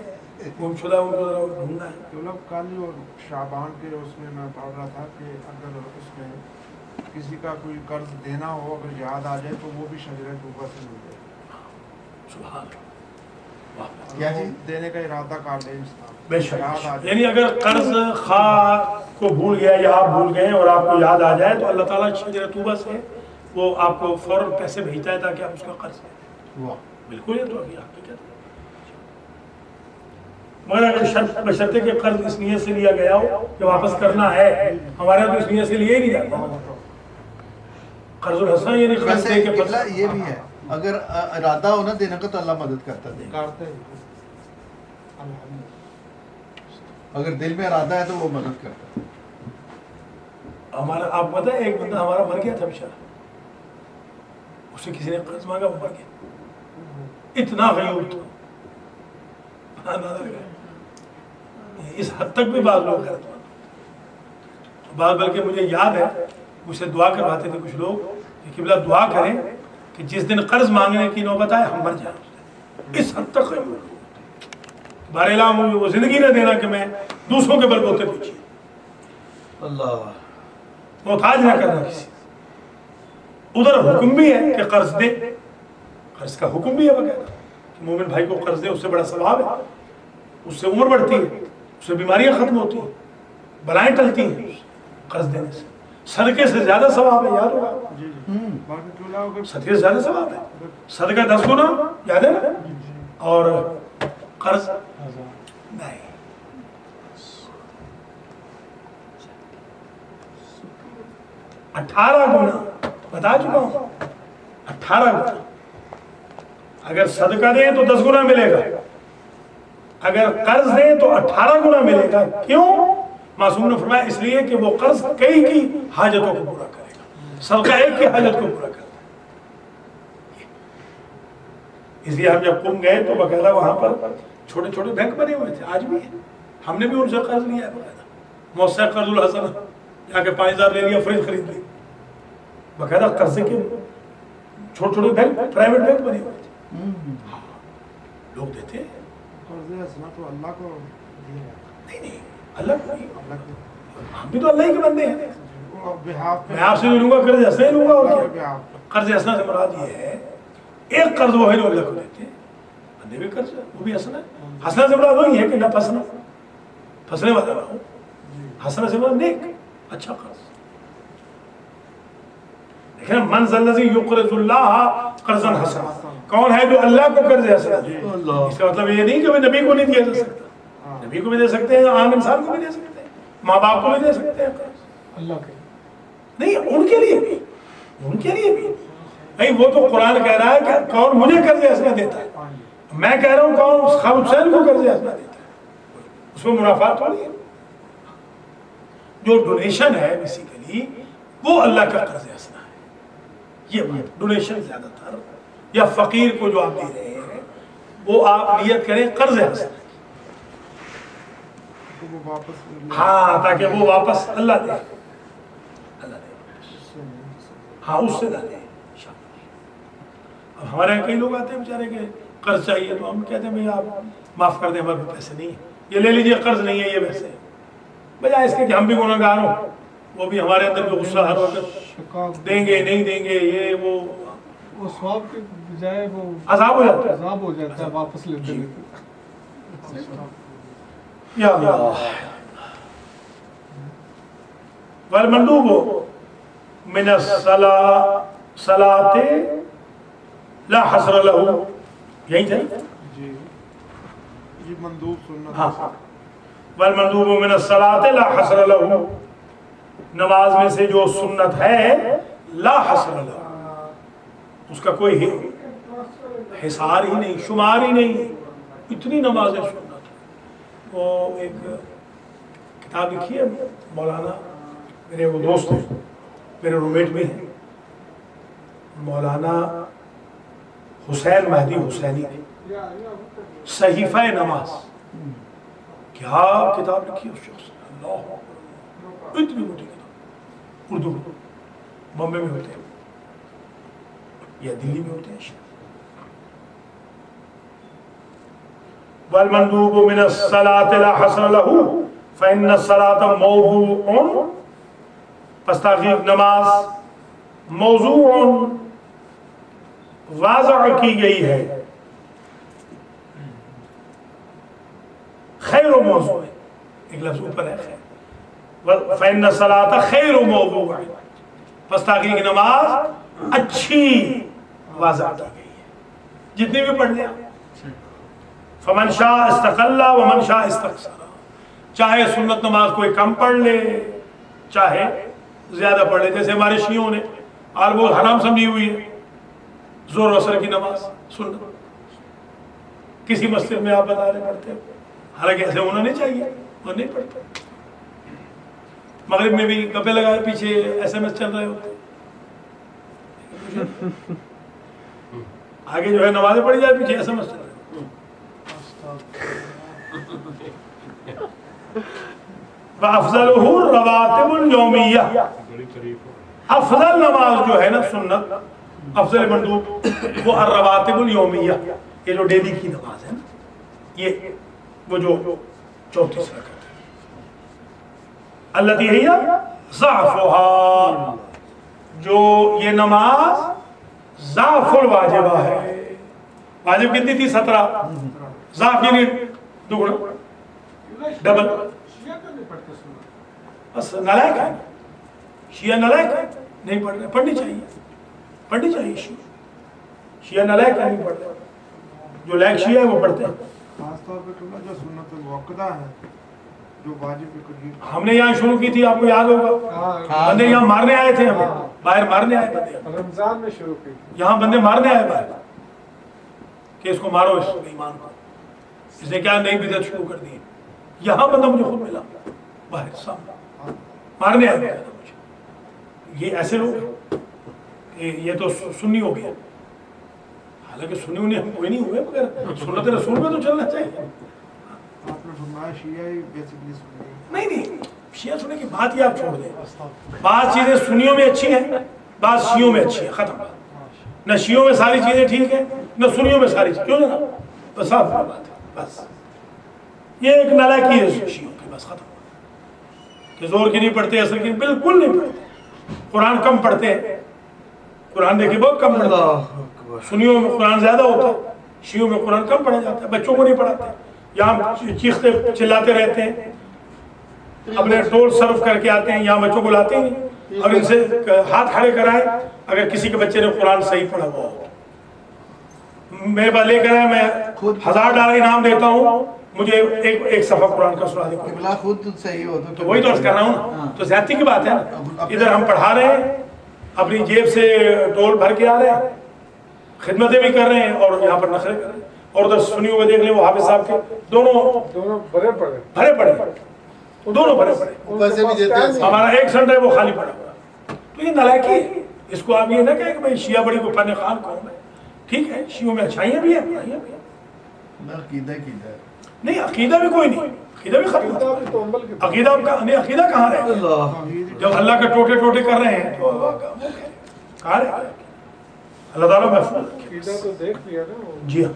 گم شدہ ڈھونڈنا ہے. مطلب کل اور شعبان کے اس میں پڑھ رہا تھا کہ اگر اس میں کسی کا کوئی قرض دینا ہو، اگر یاد آ جائے تو وہ بھی شجرہ طوبہ سے مل جائے. سبحان اللہ. کیا چیز؟ دینے کا ارادہ کر لیں انسان، بے شک. یاد آ جائے. یعنی اگر قرض خواہ کو بھول گیا یا آپ بھول گئے اور آپ کو یاد آ جائے تو اللہ تعالیٰ شجرہ طوبہ سے وہ آپ کو فوراً پیسے بھیجتا ہے تاکہ آپ اس کا قرض دیں. بالکل یہ تو حقیقت ہے. مگر اگر شرط بشرطے کہ قرض اس نیت سے لیا گیا ہو کہ واپس کرنا ہے، ہمارے تو اس نیت سے لیے ہی نہیں جاتا. قرض الحسن یعنی قرض ویسے دے کے قبلہ یہ بھی ہے، اگر ارادہ ہو نا دینے کا تو اللہ مدد کرتا ہے. کرتے ہیں. اگر دل میں ارادہ ہے تو وہ مدد کرتا ہے. ہمارا آپ کو پتہ ہے ایک بندہ ہمارا مر گیا تھا بیچارہ، اسے کسی نے قرض مانگا، وہ مر گیا. اتنا غیور تھا، اس حد تک بھی بعض لوگ کرتے ہیں. بعض بلکہ مجھے یاد ہے مجھ سے دعا کرواتے تھے کچھ لوگ کہ قبلہ دعا کریں کہ جس دن قرض مانگنے کی نوبت آئے ہم مر جائیں. اس حد تک غیور. بہرحال مجھے وہ زندگی نہ دینا کہ میں دوسروں کے بل بوتے پیچھے اللہ محتاج نہ کرنا کسی. ادھر حکم بھی ہے کہ قرض دے، قرض کا حکم بھی ہے وغیرہ کہ مومن بھائی کو قرض دے، اس سے بڑا ثواب ہے، اس سے عمر بڑھتی ہے، اس سے بیماریاں ختم ہوتی ہیں، بلائیں ٹلتی ہیں قرض دینے سے. صدقے سے زیادہ ثواب ہے، یاد ہوگا باقی چولہا ہو صدقے سے زیادہ ثواب ہے. صدقہ 10 گنا، یاد ہے نا، اور قرض نہیں. اٹھارہ گنا بتا چکا ہوں. 18 گنا. اگر صدقہ دیں تو 10 گنا ملے گا، اگر قرض دیں تو 18 گنا ملے گا. کیوں؟ معصوم نے فرمایا اس لیے کہ وہ قرض کئی کی حاجتوں کو پورا کرے گا، صدقہ ایک کی حاجت کو پورا کرے گا. اس لیے ہم جب قم گئے تو باقاعدہ وہاں پر چھوٹے چھوٹے بینک بنے ہوئے تھے، آج بھی ہیں. ہم نے بھی ان سے قرض لیا ہے باقاعدہ. موسیع قرض الحسن جا کے 5000 لے لیا، فریج خرید لی. باقاعدہ قرضے کے چھوٹے چھوٹے بینک، پرائیویٹ بینک بنے ہوئے تھے. لوگ دیتے ہیں. قرض حسنہ تو اللہ کو دیا ہے. نہیں اللہ کو نہیں. اللہ کو ہم بھی تو اللہ ہی کے بندے ہیں. بہاف میں آپ سے نہیں لوں گا قرض حسنہ ہی لوں گا. اور اللہ کے کیا بہاف. قرض حسنہ سے مراد یہ ہے ایک قرض وہ ہے جو اللہ کو دیتے ہیں، بندے بھی قرض ہے وہ بھی حسنہ ہے. حسنہ سے مراد وہی ہے کہ نہ پھنسنا، پھنسنے والا نہ ہو. حسنہ سے مراد نیک اچھا قرض. دیکھیں من ذا الذی یقرض اللہ قرضا حسنا، کون ہے جو اللہ کو قرض حسنا دے. اس کا مطلب یہ نہیں کہ نبی کو نہیں دیا جا سکتا. نبی کو بھی دے سکتے ہیں, عام انسان کو بھی دے سکتے ہیں, ماں باپ کو بھی دے سکتے ہیں قرض. اللہ کے نہیں, ان کے لیے بھی, ان کے لیے بھی نہیں. وہ تو قرآن کہہ رہا ہے کہ کون مجھے قرض حسنہ دیتا ہے, میں کہہ رہا ہوں کون خالد حسین کو قرض حسنہ دیتا ہے, اس میں منافعات ہو رہی ہے. جو ڈونیشن ہے بیسیکلی وہ اللہ کا قرض حسنہ ہے. یہ ڈونیشن زیادہ تر یا فقیر کو جو آپ دے رہے ہیں وہ آپ نیت کریں قرض حسنہ, تو وہ واپس ہاں, تاکہ وہ واپس اللہ دے, اللہ دے, ہاں اس سے نہ دے. اب ہمارے یہاں کئی لوگ آتے ہیں بیچارے کہ قرض چاہیے, تو ہم کہتے ہیں بھائی آپ معاف کر دیں, ہمارے پاس پیسے نہیں ہیں, یہ لے لیجیے, قرض نہیں ہے, یہ ویسے بجائے اس کے کہ ہم بھی گناہ گار ہوں, وہ بھی ہمارے اندر جو غصہ ہر وقت دیں گے نہیں دیں گے, یہ وہ ثواب کے بجائے وہ عذاب ہو جاتا ہے. عذاب ہو جاتا ہے واپس لیتے لیتے. یا اللہ. والمندوب من الصلاۃ لا حصر له, یہی تھا جی, یہ مندوب سنت ہاں. والمندوب من الصلاۃ لا حصر له, نماز میں سے جو سنت ہے لا حصر له, اس کا کوئی حصار ہی نہیں, شمار ہی نہیں, اتنی نمازیں سنت. وہ ایک کتاب لکھی ہے مولانا, میرے وہ دوست ہیں, میرے رومیٹ بھی ہیں, مولانا حسین مہدی حسینی, صحیفہ نماز, کیا کتاب لکھی ہے اس شخص نے, اللہ اکبر, اتنی موٹی کتاب, اردو بمبے میں ہوتے ہیں یا دلی میں ہوتے ہیں. والمندوب من الصلاة لا حصر له فإن الصلاة موضوع, پس تحقیق نماز موضوع واضح کی گئی ہے, خیر و موضوع, ایک لفظ اوپر ہے خیر, فإن الصلاة خیر موضوع, پس تحقیق نماز اچھی واضح کی گئی ہے, جتنی بھی پڑھ لیں. فمن شاء استقل ومن شاء استقصر, چاہے سنت نماز کوئی کم پڑھ لے چاہے زیادہ پڑھ لے, جیسے ہمارے شیعوں نے آل وہ حرام سمجھی ہوئی ہے زور و اثر کی نماز سنت, کسی مسجد میں آپ بتا رہے پڑھتے ہیں, حالانکہ ایسے ہونا نہیں چاہیے, وہ نہیں پڑھتے. مغرب میں بھی گپے لگائے پیچھے SMS چل رہے ہوتے, آگے جو ہے نمازیں پڑھی جائے, پیچھے SMS چل رہے. وَأَفْضَلُهُ الرَّوَاتِبُ الْيَوْمِيَّةِ, افضل نماز جو ہے نا سنت, افضل مندوب وہ الرواتب الیومیہ, یہ جو ڈیلی کی نماز ہے نا, یہ وہ جو 34 رکعت ہے, التی ہی ضعفها, جو یہ نماز ضعف الواجبہ ہے. واجب کتنی تھی 17, ضعف یعنی دگنا ڈبل. بس نالائق ہے, شیعہ نالائق ہے, نہیں پڑھ رہے, پڑھنی چاہیے, پڑھنی چاہیے. شیعہ نالائق ہے, نہیں پڑھ رہے, جو لائق شیعہ ہے وہ پڑھتے ہیں. خاص طور پہ جو سنت موقعہ ہے, جو واجب کے قریب, ہم نے یہاں شروع کی تھی, آپ کو یاد ہوگا, بندے یہاں مارنے آئے تھے, ہمیں باہر مارنے آئے بندے, رمضان میں شروع کی, یہاں بندے مارنے آئے باہر کہ اس کو مارو, اس ایمان کو, اس نے کیا نئی بدعت شروع کر دی. یہاں بندہ مجھے خود ملا باہر سامنے, مارنے آئے مجھے. یہ ایسے لوگ کہ یہ تو سنی ہو گیا, حالانکہ سنی انہیں ہم کوئی نہیں ہوئے, مگر سنت رسول میں تو چلنا چاہیے. آپ نے فرمایا شیعہ ہی بیسکلی سنی, نہیں شیعہ سننے کی بات ہی آپ چھوڑ دیں. بعض چیزیں سنیوں میں اچھی ہیں, بعض شیعوں میں اچھی ہیں, ختم. نہ شیعوں میں ساری چیزیں ٹھیک ہیں, نہ سنیوں میں ساری چیزیں, کیوں جناب, بس صاف بات ہے. بس یہ ایک نالائکی ہے شیعوں کی, بس ختم. کہ زور کی نہیں پڑھتے, اثر کی بالکل نہیں پڑھتے, قرآن کم پڑھتے ہیں, قرآن دیکھیں بہت کم پڑھتے ہیں. سنیوں میں قرآن زیادہ ہوتا ہے, شیعوں میں قرآن کم پڑھا جاتا ہے, بچوں کو نہیں پڑھاتے, یہاں چیختے چلاتے رہتے ہیں, اپنے ٹول سرو کر کے آتے ہیں, یہاں بچوں کو لاتے ہیں اور ان سے ہاتھ کھڑے کرائیں اگر کسی کے بچے نے قرآن صحیح پڑھا ہوا ہو. میرے پاس لے کر آئے, میں $1000 انعام دیتا ہوں, مجھے ایک صفحہ قرآن کا سنا دے. قبلہ خود صحیح ہو تو وہی تو عرض کر رہا ہوں, تو زیادتی کی بات ہے نا. ادھر ہم پڑھا رہے ہیں, اپنی جیب سے ٹول بھر کے آ رہے ہیں, خدمتیں بھی کر رہے ہیں اور یہاں پر نخرے کر رہے ہیں, اور ادھر سنیوں میں دیکھ لیں وہ حافظ صاحب کے دونوں بڑے بھرے پڑے, دونوں بھرے پڑے, پیسے بھی دیتے ہیں. ہمارا ایک سنٹ ہے وہ خالی پڑا ہوا. تو یہ نالائکی ہے. اس کو آپ یہ نہ کہیں کہ بھائی شیعہ بڑی کو فن خان قوم ہے. ٹھیک ہے, شیعوں میں اچھائیاں بھی ہیں, برائیاں بھی ہیں. عقیدہ نہیں, عقیدہ بھی کوئی نہیں, عقیدہ بھی ختم. عقیدہ نہیں, عقیدہ کہاں رہے جب اللہ کے ٹوٹے ٹوٹے کر رہے ہیں تو کہاں رہے. اللہ تعالیٰ محفوظ عقیدہ تو دیکھ لیا نا. جی ہاں,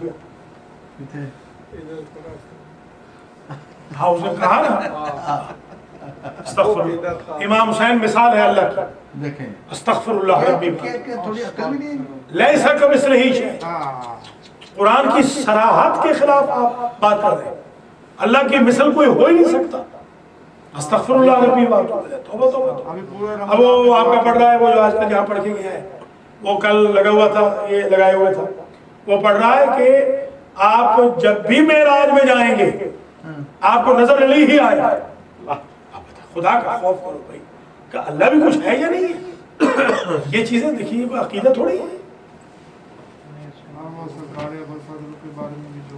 ہاں اس نے کہا نا استغفر اللہ. امام حسین مثال ہے اللہ کی. دیکھیں استغفر اللہ ربی تھوڑی عقل بھی نہیں. لیس کمثلہ شیء. قرآن کی صراحت کے خلاف آپ بات کر رہے ہیں. اللہ کی مثل کوئی ہو ہی نہیں سکتا. استغفر اللہ ربی توبہ توبہ. اب وہ آپ کا پڑھ رہا ہے, وہ جو آج تک یہاں پڑھ کے گیا ہے, وہ کل لگا ہوا تھا, یہ لگائے ہوئے تھا, وہ پڑھ رہا ہے کہ آپ جب بھی معراج میں جائیں گے آپ کو نظر علی ہی آئے. خدا کا خوف کرو بھائی کہ اللہ بھی کچھ ہے یا نہیں ہے. یہ چیزیں دیکھیے عقیدہ تھوڑی ہے. سرکار ابو الفضل کے بارے میں بھی جو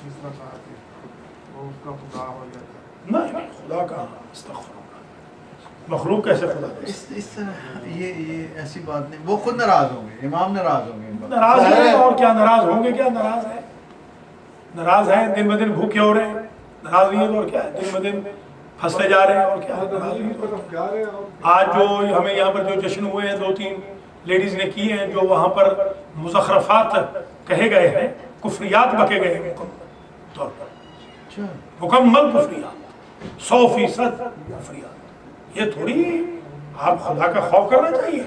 اس طرح کہا کہ وہ اس کا خدا ہو جاتا ہے. نہیں, خدا کا استغفر اللہ, مخلوق کیسے خدا ہے. اس طرح یہ ایسی بات نہیں. وہ خود ناراض ہوں گے, امام ناراض ہوں گے. ناراض ہیں اور کیا ناراض ہوں گے, کیا ناراض ہیں, ناراض ہیں, دن بدن بھوکے ہو رہے ہیں. ناراض نہیں ہے تو اور کیا ہے, دن بدن پھنستے جا رہے ہیں اور کیا ہے. آج جو ہمیں یہاں پر جو جشن ہوئے ہیں, 2-3 لیڈیز نے کی ہیں, جو وہاں پر مزخرفات کہے گئے ہیں, کفریات بکے گئے ہیں طور پر, مکمل کفریات, 100% کفریات. یہ تھوڑی آپ خدا کا خوف کرنا چاہیے.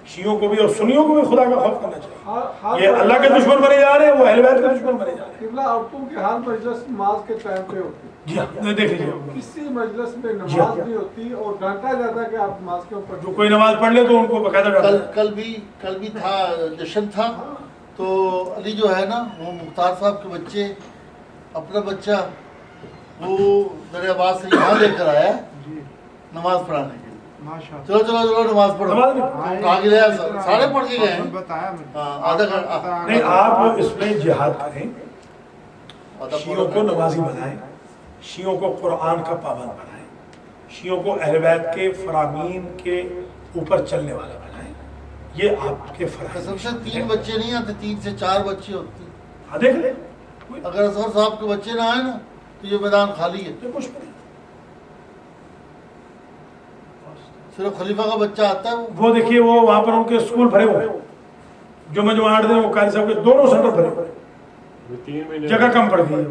شیعوں کو بھی اور سنیوں کو بھی خدا کا خوف کرنا چاہیے. یہ اللہ کے دشمن بنے جا رہے ہیں, وہ اہل بیت کے دشمن بنے جا رہے ہیں. قبلہ عورتوں کی ہر مجلس نماز کے ٹائم پہ ہوتی ہے. جی ہاں, دیکھ لیجیے, کسی مجلس میں نماز نہیں ہوتی اور ڈانٹا جاتا ہے کہ آپ نماز کے اوپر جو کوئی نماز پڑھ لے تو ان کو باقاعدہ ڈالتا ہے. کل بھی تھا, جشن تھا, تو علی جو ہے نا, وہ مختار صاحب کے بچے, اپنا بچہ وہ دریا آباد سے یہاں لے کر آیا نماز پڑھانے کے لیے. چلو چلو چلو نماز پڑھو. کہاں گیا, سارے پڑھ کے گئے ہیں. آدھا گھنٹہ نہیں, آپ اس میں جہاد کریں, شیعوں کو نمازی بنائیں, شیعوں کو قرآن کا پابند بنائیں, شیعوں کو اہل بیت کے فرامین کے اوپر چلنے والا بنائیں. یہ آپ کے فرض. سب سے 3 بچے نہیں آتے, 3 سے 4 بچے ہوتے ہیں. ہاں دیکھ لیں, اگر اظہر صاحب کے بچے نہ آئے نا تو یہ میدان خالی ہے. کچھ نہیں. صرف خلیفہ کا بچہ آتا ہے. وہ دیکھیے, وہ وہاں پر ان کے اسکول بھرے ہوئے, جو میں 8 دن وہ قاری صاحب کے دونوں سینٹر بھرے ہوئے, جگہ کم پڑ گئی.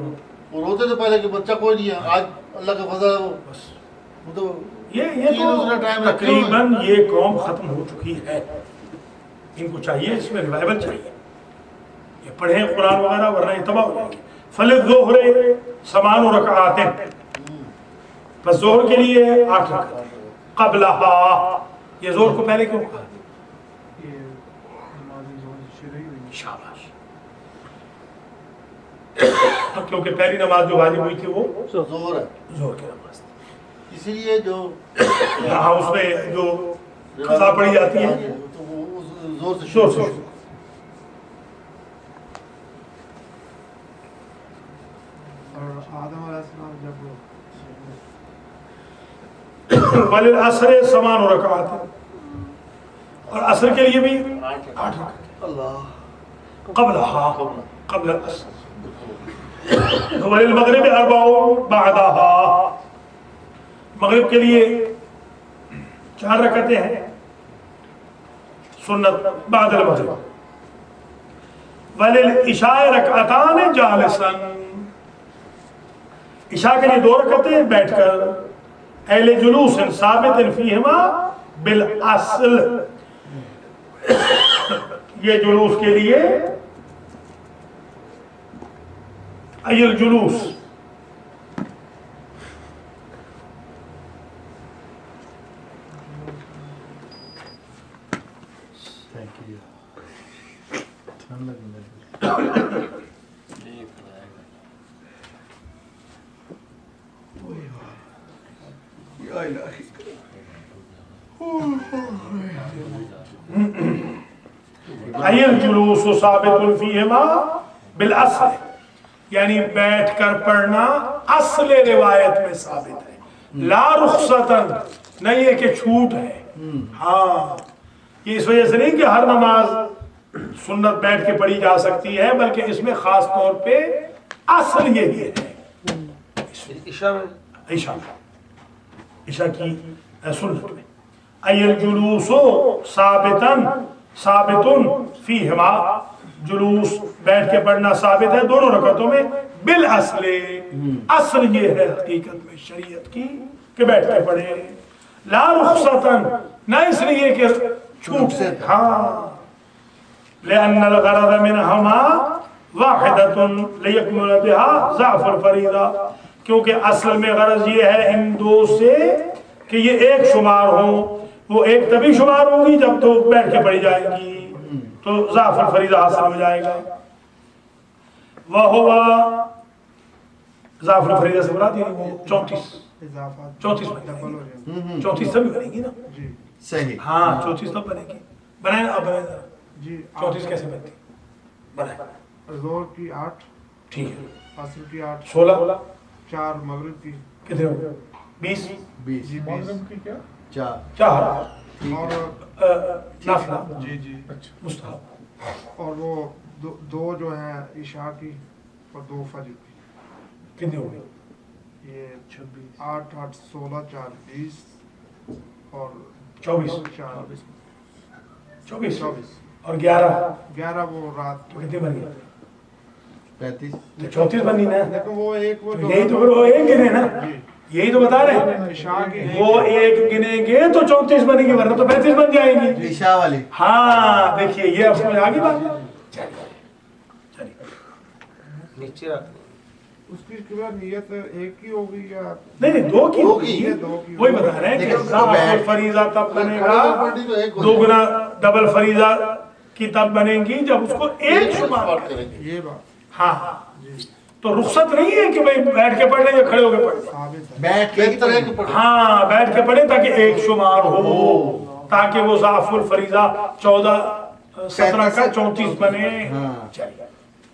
وہ روتے تھے پہلے کہ بچہ کوئی نہیں ہے, آج اللہ کا فضل ہے. وہ تو یہ تو تقریباً یہ قوم ختم ہو چکی ہے. ان کو چاہیے, اس میں ریوائول چاہیے. یہ پڑھیں قرآن وغیرہ, ورنہ یہ تباہ ہو جائیں گے. فَلِلظُّهْرِ 8 رکعات, بس ظہر کے لیے 8 رکعت. قبلها, یہ زور کو پہلے کیوں کہا؟ شاباش. کیونکہ پہلی نماز جو واجب ہوئی تھی وہ زور ہے, زور کی نماز تھی. اسی لیے جو ہاں, اس میں جو قضا پڑھی جاتی ہے تو وہ زور سے شور سے. اور آدم علیہ السلام جب وَلِلْعَصْرِ 8 رکعات, اور عصر کے لیے بھی 8 رکعات. قبلها, قبل العصر. وَلِلْمَغْرِبِ 4 بعدها, مغرب کے لیے 4 رکعتیں ہیں سنت بعد المغرب. وَلِلْعِشَاءِ رَكْعَتَانِ جَالِسًا, عشاء کے لیے 2 رکعتیں بیٹھ کر. اہل جلوس ثابت فیہما بالاصل, یہ جلوس کے لیے ای الجلوس. ایل جلوس ثابت فیہما بالاصل، یعنی بیٹھ کر پڑھنا اصل روایت میں ثابت ہے، لا رخصتاً، نہیں ہے کہ چھوٹ ہے. ہاں یہ اس وجہ سے نہیں کہ ہر نماز سنت بیٹھ کے پڑھی جا سکتی ہے، بلکہ اس میں خاص طور پہ اصل یہی ہے. عشاء کی سنت میں ایل جلوس ثابتن فیہما، جلوس بیٹھ کے پڑھنا ثابت ہے دونوں رکعتوں میں، بالاصل، اصل یہ ہے حقیقت میں شریعت کی کہ بیٹھ کے پڑھیں، لا رخصتاً، نہ اس لیے کہ چھوٹ سے. ہاں لأن الغرض منهما واحدة ليكمل بها ضعف الفریضہ، کیونکہ اصل میں غرض یہ ہے ان دو سے کہ یہ ایک شمار ہوں، وہ ایک تبھی شمار ہوں گی جب تو بیٹھ کے پڑھی جائیں گی تو ضعف الفریضہ حاصل ہو جائے گا. وہو ضعف الفریضہ سے مراد یعنی وہ 34 34 تب بنے گی نا. صحیح. ہاں 34 تب بنے گی. بنائیں اب بنائیں ذرا. جی 34 کیسے بنتی بنائیں. ظہر کی 8، ٹھیک ہے، عصر کی 8، 16، 4 مغرب کی، کتنے ہو گئے؟ 20. جی 20 مغرب کی کیا؟ 4 اور نافلہ، جی مستحب. اور وہ دو جو ہیں عشاء کی اور 2 فجر کی. کتنے ہو گئے؟ یہ 8 8 16 4 20 اور 24 24 اور 11 11 وہ رات تو کتنے بن گئے؟ 35. تو 34 بنی نا. لیکن وہ ایک وہ تو یہی تو پھر وہ ایک گنے نا، یہی تو بتا رہے ہیں. عشاء کی وہ ایک گنیں گے تو 34 بنے گی، ورنہ تو 35 بن جائیں گی. عشاء والی. ہاں دیکھیے یہ اب سمجھ آ گئی بات. نیچے رکھ اس کی کیا نیت ایک ہی ہوگی یا نہیں 2 کی ہوگی، دو کی وہی بتا رہے ہیں کہ ضعف الفریضہ تب بنے گا، ایک 2 گنا ڈبل فریضہ کی تب بنے گی جب اس کو ایک شمار کریں گے. یہ بات ہاں تو رخصت نہیں ہے کہ بھئی بیٹھ کے پڑھ لیں یا کھڑے ہو کے پڑھ لیں. ثابت ہے. بیٹھ کے ہاں بیٹھ کے پڑھیں تاکہ ایک شمار ہو، تاکہ وہ ضعف الفریضہ 14 17 کا 34 بنے. چلیے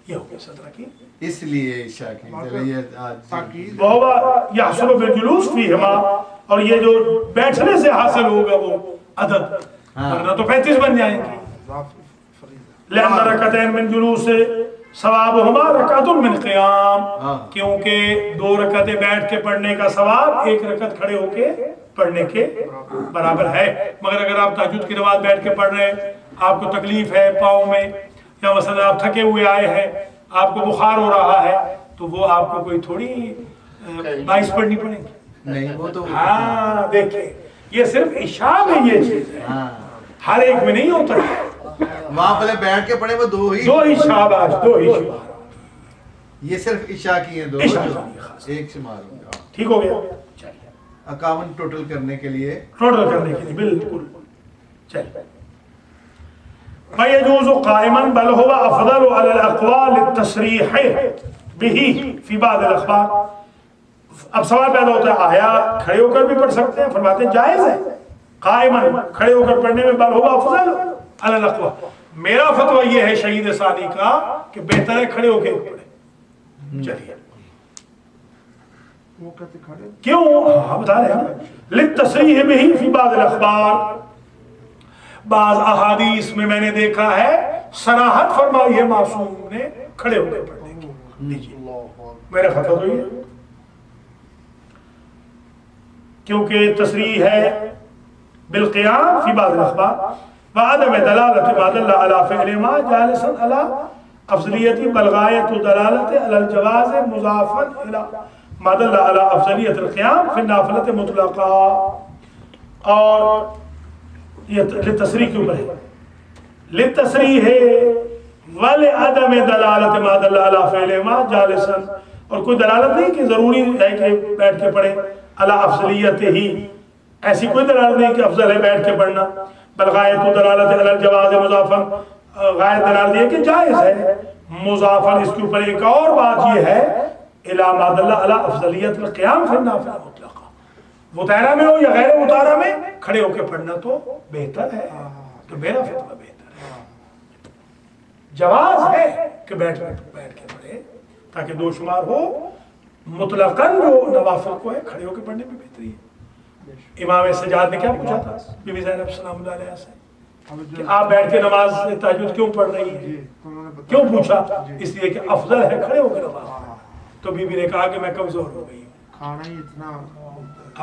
یہ ہو گیا 17 کی. اس لیے عشاء کی چلیے آج تاکید وَهُوَ يَحْصُلُ بِالْجُلُوسِ فِيهِمَا، اور یہ جو بیٹھنے سے حاصل ہوگا وہ عدد، ورنہ تو 35 بن جائیں گے. لأن رکعتین من جلوس ثوابهما رکعت من قیام، کیونکہ 2 رکعتیں بیٹھ کے پڑھنے کا ثواب 1 رکعت کھڑے ہو کے پڑھنے کے برابر ہے. مگر اگر آپ تہجد کی نماز بیٹھ کے پڑھ رہے ہیں، آپ کو تکلیف ہے پاؤں میں، یا مثلا آپ تھکے ہوئے آئے ہیں، آپ کو بخار ہو رہا ہے، تو وہ آپ کو کوئی تھوڑی 22 پڑھنی پڑے گی. نہیں وہ تو ہاں دیکھیں یہ صرف عشاء میں یہ چیز ہے، ہر ایک میں نہیں ہوتا ہے. وہاں پہلے بیٹھ کے پڑھے وہ 2 ہی 2 ہی شاباش 2 ہی شمار. یہ صرف عشاء کی ہیں 2 عشاء کی خاص. ایک شمار ہوگا. ٹھیک ہو گیا. 51 ٹوٹل کرنے کے لیے ٹوٹل کرنے کے لیے بالکل. چلیے فَيَجُوزُ قَائِمًا بَلْ هُوَ أَفْضَلُ عَلَى الْأَقْوَالِ التَّصْرِيحِ بِهِ فِي بَعْضِ الْأَخْبَارِ. اب سوال پیدا ہوتا ہے آیا کھڑے ہو کر بھی پڑھ سکتے ہیں؟ فرماتے ہیں جائز ہے قائمًا، کھڑے ہو کر پڑھنے میں بَلْ هُوَ أَفْضَلُ عَلَى الْأَقْوَالِ. میرا فتویٰ یہ ہے شہید ثانی کا کہ بہتر ہے کھڑے ہو کے پڑھیں. چلیے وہ کہتے کھڑے کیوں؟ ہاں بتا رہے ہیں للتصریح به فی بعض الاخبار. بعض احادیث میں میں نے دیکھا ہے صراحت فرمائی ہے معصوم نے کھڑے ہو کے پڑھنے کی. لیجیے میرا فتویٰ تو یہ کیونکہ تصریح ہے بالقیام فی بعض الاخبار وعدم دلالت ما دل على فعل ما جالسا على افضلیت بل غایت دلالت على الجواز مضافا الى ما دل على افضلیت القیام فی النافلۃ مطلقا. اور یہ للتصریح کیوں ہے؟ للتصریح ہے ولعدم دلالت ما دل على فعل ما جالسا، اور کوئی دلالت نہیں کہ ضروری ہے کہ بیٹھ کے پڑھیں على افضلیت ہی، ایسی کوئی دلالت نہیں کہ افضل ہے بیٹھ کے پڑھنا. بل غایت دلالت علی الجواز مضافا، غایت دلالت یہ کہ جائز ہے مضافا. اس کے اوپر ایک اور بات یہ ہے الی ما دل علی افضلیت القیام فی النافلہ مطلقا، وطیرہ میں ہو یا غیر وطیرہ میں کھڑے ہو کے پڑھنا تو بہتر ہے. تو میرا فتویٰ بہتر ہے. جواز ہے کہ بیٹھ کے پڑھے تاکہ دو شمار ہو. مطلقاً جو نوافل کو ہے کھڑے ہو کے پڑھنے میں بہتری ہے. امام سجاد نے کیا پوچھا تھا بی بی زینب سلام اللہ علیہ سے کہ آپ بیٹھ کے نماز تہجد کیوں پڑھ رہی ہیں؟ کیوں پوچھا؟ اس لیے کہ افضل ہے کھڑے ہو کے نماز. تو بی بی نے کہا کہ میں کمزور ہو گئی ہوں, کھانا ہی اتنا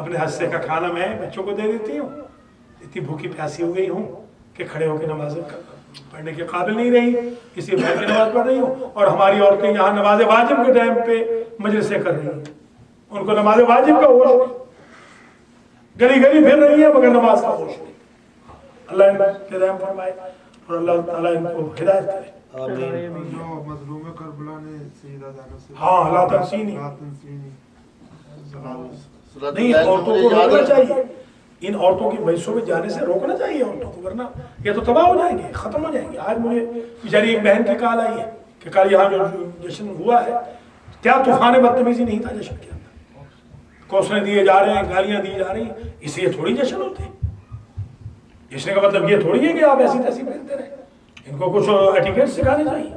اپنے حصے کا کھانا میں بچوں کو دے دیتی ہوں, اتنی بھوکی پیاسی ہو گئی ہوں کہ کھڑے ہو کے نماز پڑھنے کے قابل نہیں رہی, اس لیے بیٹھ کے نماز پڑھ رہی ہوں. اور ہماری عورتیں یہاں نماز واجب کے ٹائم پہ مجلسیں کر رہی ہیں, ان کو نماز واجب کا ہوش نہیں, گلی گلی پھر رہی ہے مگر نماز کا ہوش نہیں. اللہ ان کے رحم فرمائے اور اللہ تعالیٰ ان کو ہدایت کرے. جو مظلوم کربلا نے سیدہ زینب سے ہاں لا تنسینی صلاۃ نہیں, اللہ عورتوں مجھے کو یاد روکنا ہے. چاہیے, ان عورتوں کی مجلسوں میں جانے سے روکنا چاہیے عورتوں کو, ورنہ یہ تو تباہ ہو جائیں گے, ختم ہو جائیں گے. آج مجھے بیچاری ایک بہن کی کال آئی ہے کہ کل یہاں جو جشن ہوا ہے کیا طوفان بدتمیزی نہیں تھا جشن کے اندر, کوسنے دیے جا رہے ہیں, گالیاں دی جا رہی ہیں, اس سے یہ تھوڑی جشن ہوتے ہیں. جشن کا مطلب یہ تھوڑی ہے کہ آپ ایسی تیسی پہنتے رہیں, ان کو کچھ ایٹیکیٹ سکھانے چاہیے.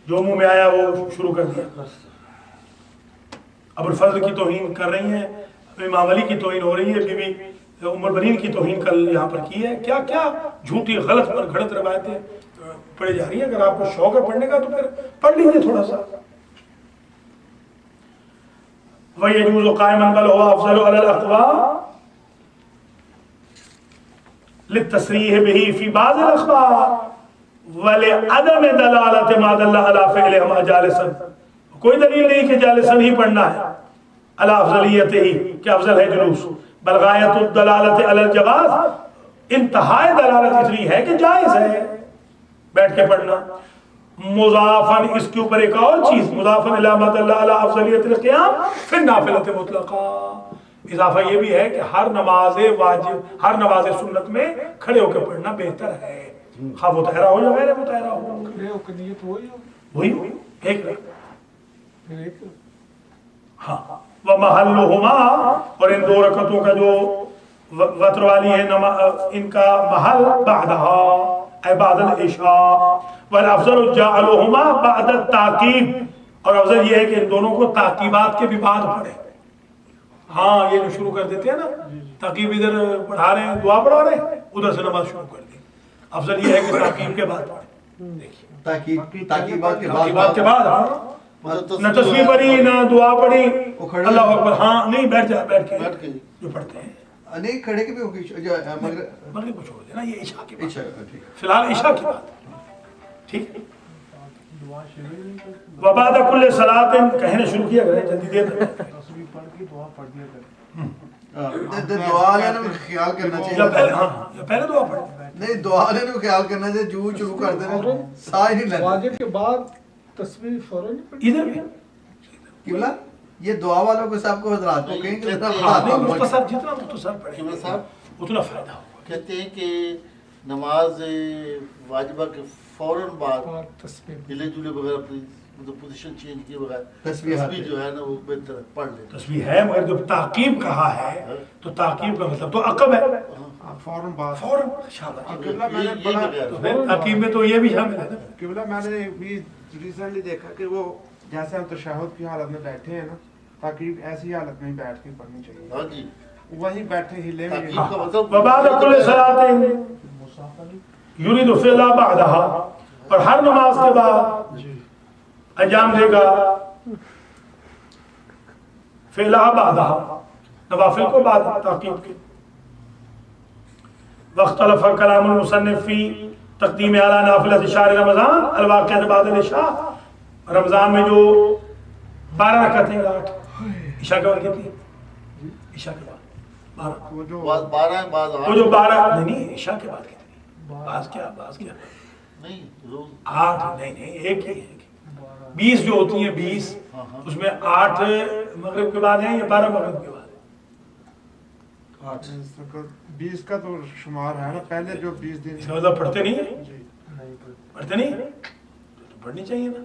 جو منہ میں آیا وہ شروع کر دیا. ابو الفضل کی توہین کر رہی ہیں, امام علی کی توہین ہو رہی ہے, بی بی ام البنین کی توہین کل یہاں پر کی ہے. کیا کیا جھوٹی غلط پر گھڑت روایتیں پڑھی جا رہی ہیں. اگر آپ کو شوق ہے پڑھنے کا تو پھر پڑھ لیجیے تھوڑا سا. وَيَجُوزُ قَائِمًا بَلْ هُوَ أَفْضَلُ عَلَى الْأَقْوَى لِلتَّصْرِيحِ بِهِ فِي بَعْضِ الْأَخْبَارِ وَلِعَدَمِ دَلَالَةِ مَا دَلَّ عَلَى فِعْلِهِمَا جَالِسًا. کوئی دلیل نہیں کہ جالساً ہی پڑھنا ہے علی افضلیت ہی کہ افضل ہے جلوس, بل غایت الدلالت علی الجواز, انتہائی دلالت اتنی ہے کہ جائز ہے بیٹھ کے پڑھنا. مضافن اس کے اوپر ایک اور چیز, مضافن الی ما دل علی افضلیت القیام فی النافلۃ مطلقا, اضافہ یہ بھی ہے کہ ہر نماز واجب, ہر نماز سنت میں کھڑے ہو کے پڑھنا بہتر ہے, خواہ مطہرہ ہو یا غیر مطہرہ ہو. کھڑے ہو کے نیت وہی ایک پھر ایک ہاں. وَمَحَلُّهُمَا, اور ان دو رکعتوں کا جو وتر والی ہے ان کا محل بعدها اے بعد العشاء, والافضل جعلهما بعد التعقیب, اور افضل یہ ہے کہ ان دونوں کو تعقیبات کے بھی بعد پڑھیں. ہاں یہ جو شروع کر دیتے ہیں نا, تعقیب ادھر پڑھا رہے ہیں, دعا پڑھا رہے ہیں, ادھر سے نماز شروع کر دیں. افضل یہ ہے کہ تعقیب کے بعد پڑھیں. دیکھیے تاکیبات کے بعد نہ تصویر پڑھی نہ دعا پڑھی, اللہ اکبر, ہاں نہیں بیٹھ جا, بیٹھ کے جو پڑھتے ہیں نہیں کھڑے کے بھی مغرب کو چھوڑ دینا, یہ عشاء کے بعد, ٹھیک فی الحال عشاء کے بعد. ٹھیک ہے. وبعد کل صلاۃ, کہنے شروع کیا کریں جلدی دیر تصویر پڑھ کے دعا پڑھ دیا کریں. دعا لینے میں خیال کرنا یا چاہیے. پہلے, ہاں یا پہلے دعا پڑھیں. نہیں دعا لینے میں خیال کرنا چاہیے, جو شروع کر دینا سا ہی نہیں لینا. واجب کے بعد تصویر فوراً پڑھی. ادھر بھی قبلہ یہ دعا والوں کو سب کو حضرات کو کہیں کہ مختصر, جتنا مختصر پڑھیں قبلہ صاحب اتنا فائدہ ہوگا. کہتے ہیں کہ نماز واجبہ کے فوراً بعد اور تصویر ہلے جلے بغیر اپنی مطلب پوزیشن چینج کیے بغیر تسبیح جو ہے نا وہ بہتر پڑھ لے. تسبیح ہے, مگر جب تعقیب کہا ہے تو تعقیب کا مطلب تو عقب ہے, فوراً بعد فوراً. شاباش. قبلہ میں نے پڑھا, تو پھر تعقیب میں تو یہ بھی شامل ہے نا. قبلہ میں نے بھی ریسنٹلی دیکھا کہ وہ جیسے ہم تشہد کی حالت میں بیٹھے ہیں نا, تاکہ ایسی حالت میں بیٹھ کے پڑھنی چاہیے. ہاں جی, وہیں بیٹھے ہلے میں تاکیب کا مطلب وبعد کل صلاۃ یرید فعلا بعدها, اور ہر نماز کے بعد انجام دے گا فعلا بعدها, نوافل کو بعد تعقیب کے. واختلف کلام المصنف فی تقدیم اعلی نافلۃ شہر رمضان الواقع بعد العشاء. رمضان میں جو 12 رکعتیں, 8 عشاء کے بعد کتنی, عشاء کے بعد 12, وہ جو 12 ہیں بعض وہ جو 12 نہیں عشاء کے بعد کتنی, بعض کیا نہیں روز 8, نہیں ایک ہی ہے. 20 جو ہوتی ہیں 20, اس میں 8 مغرب کے بعد ہیں یا 12 مغرب کے بعد. 20 کا تو شمار ہے نا, پہلے جو 20 دن اس کا مطلب پڑھتے نہیں ہیں, جی پڑھتے نہیں تو پڑھنی چاہیے نا.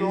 2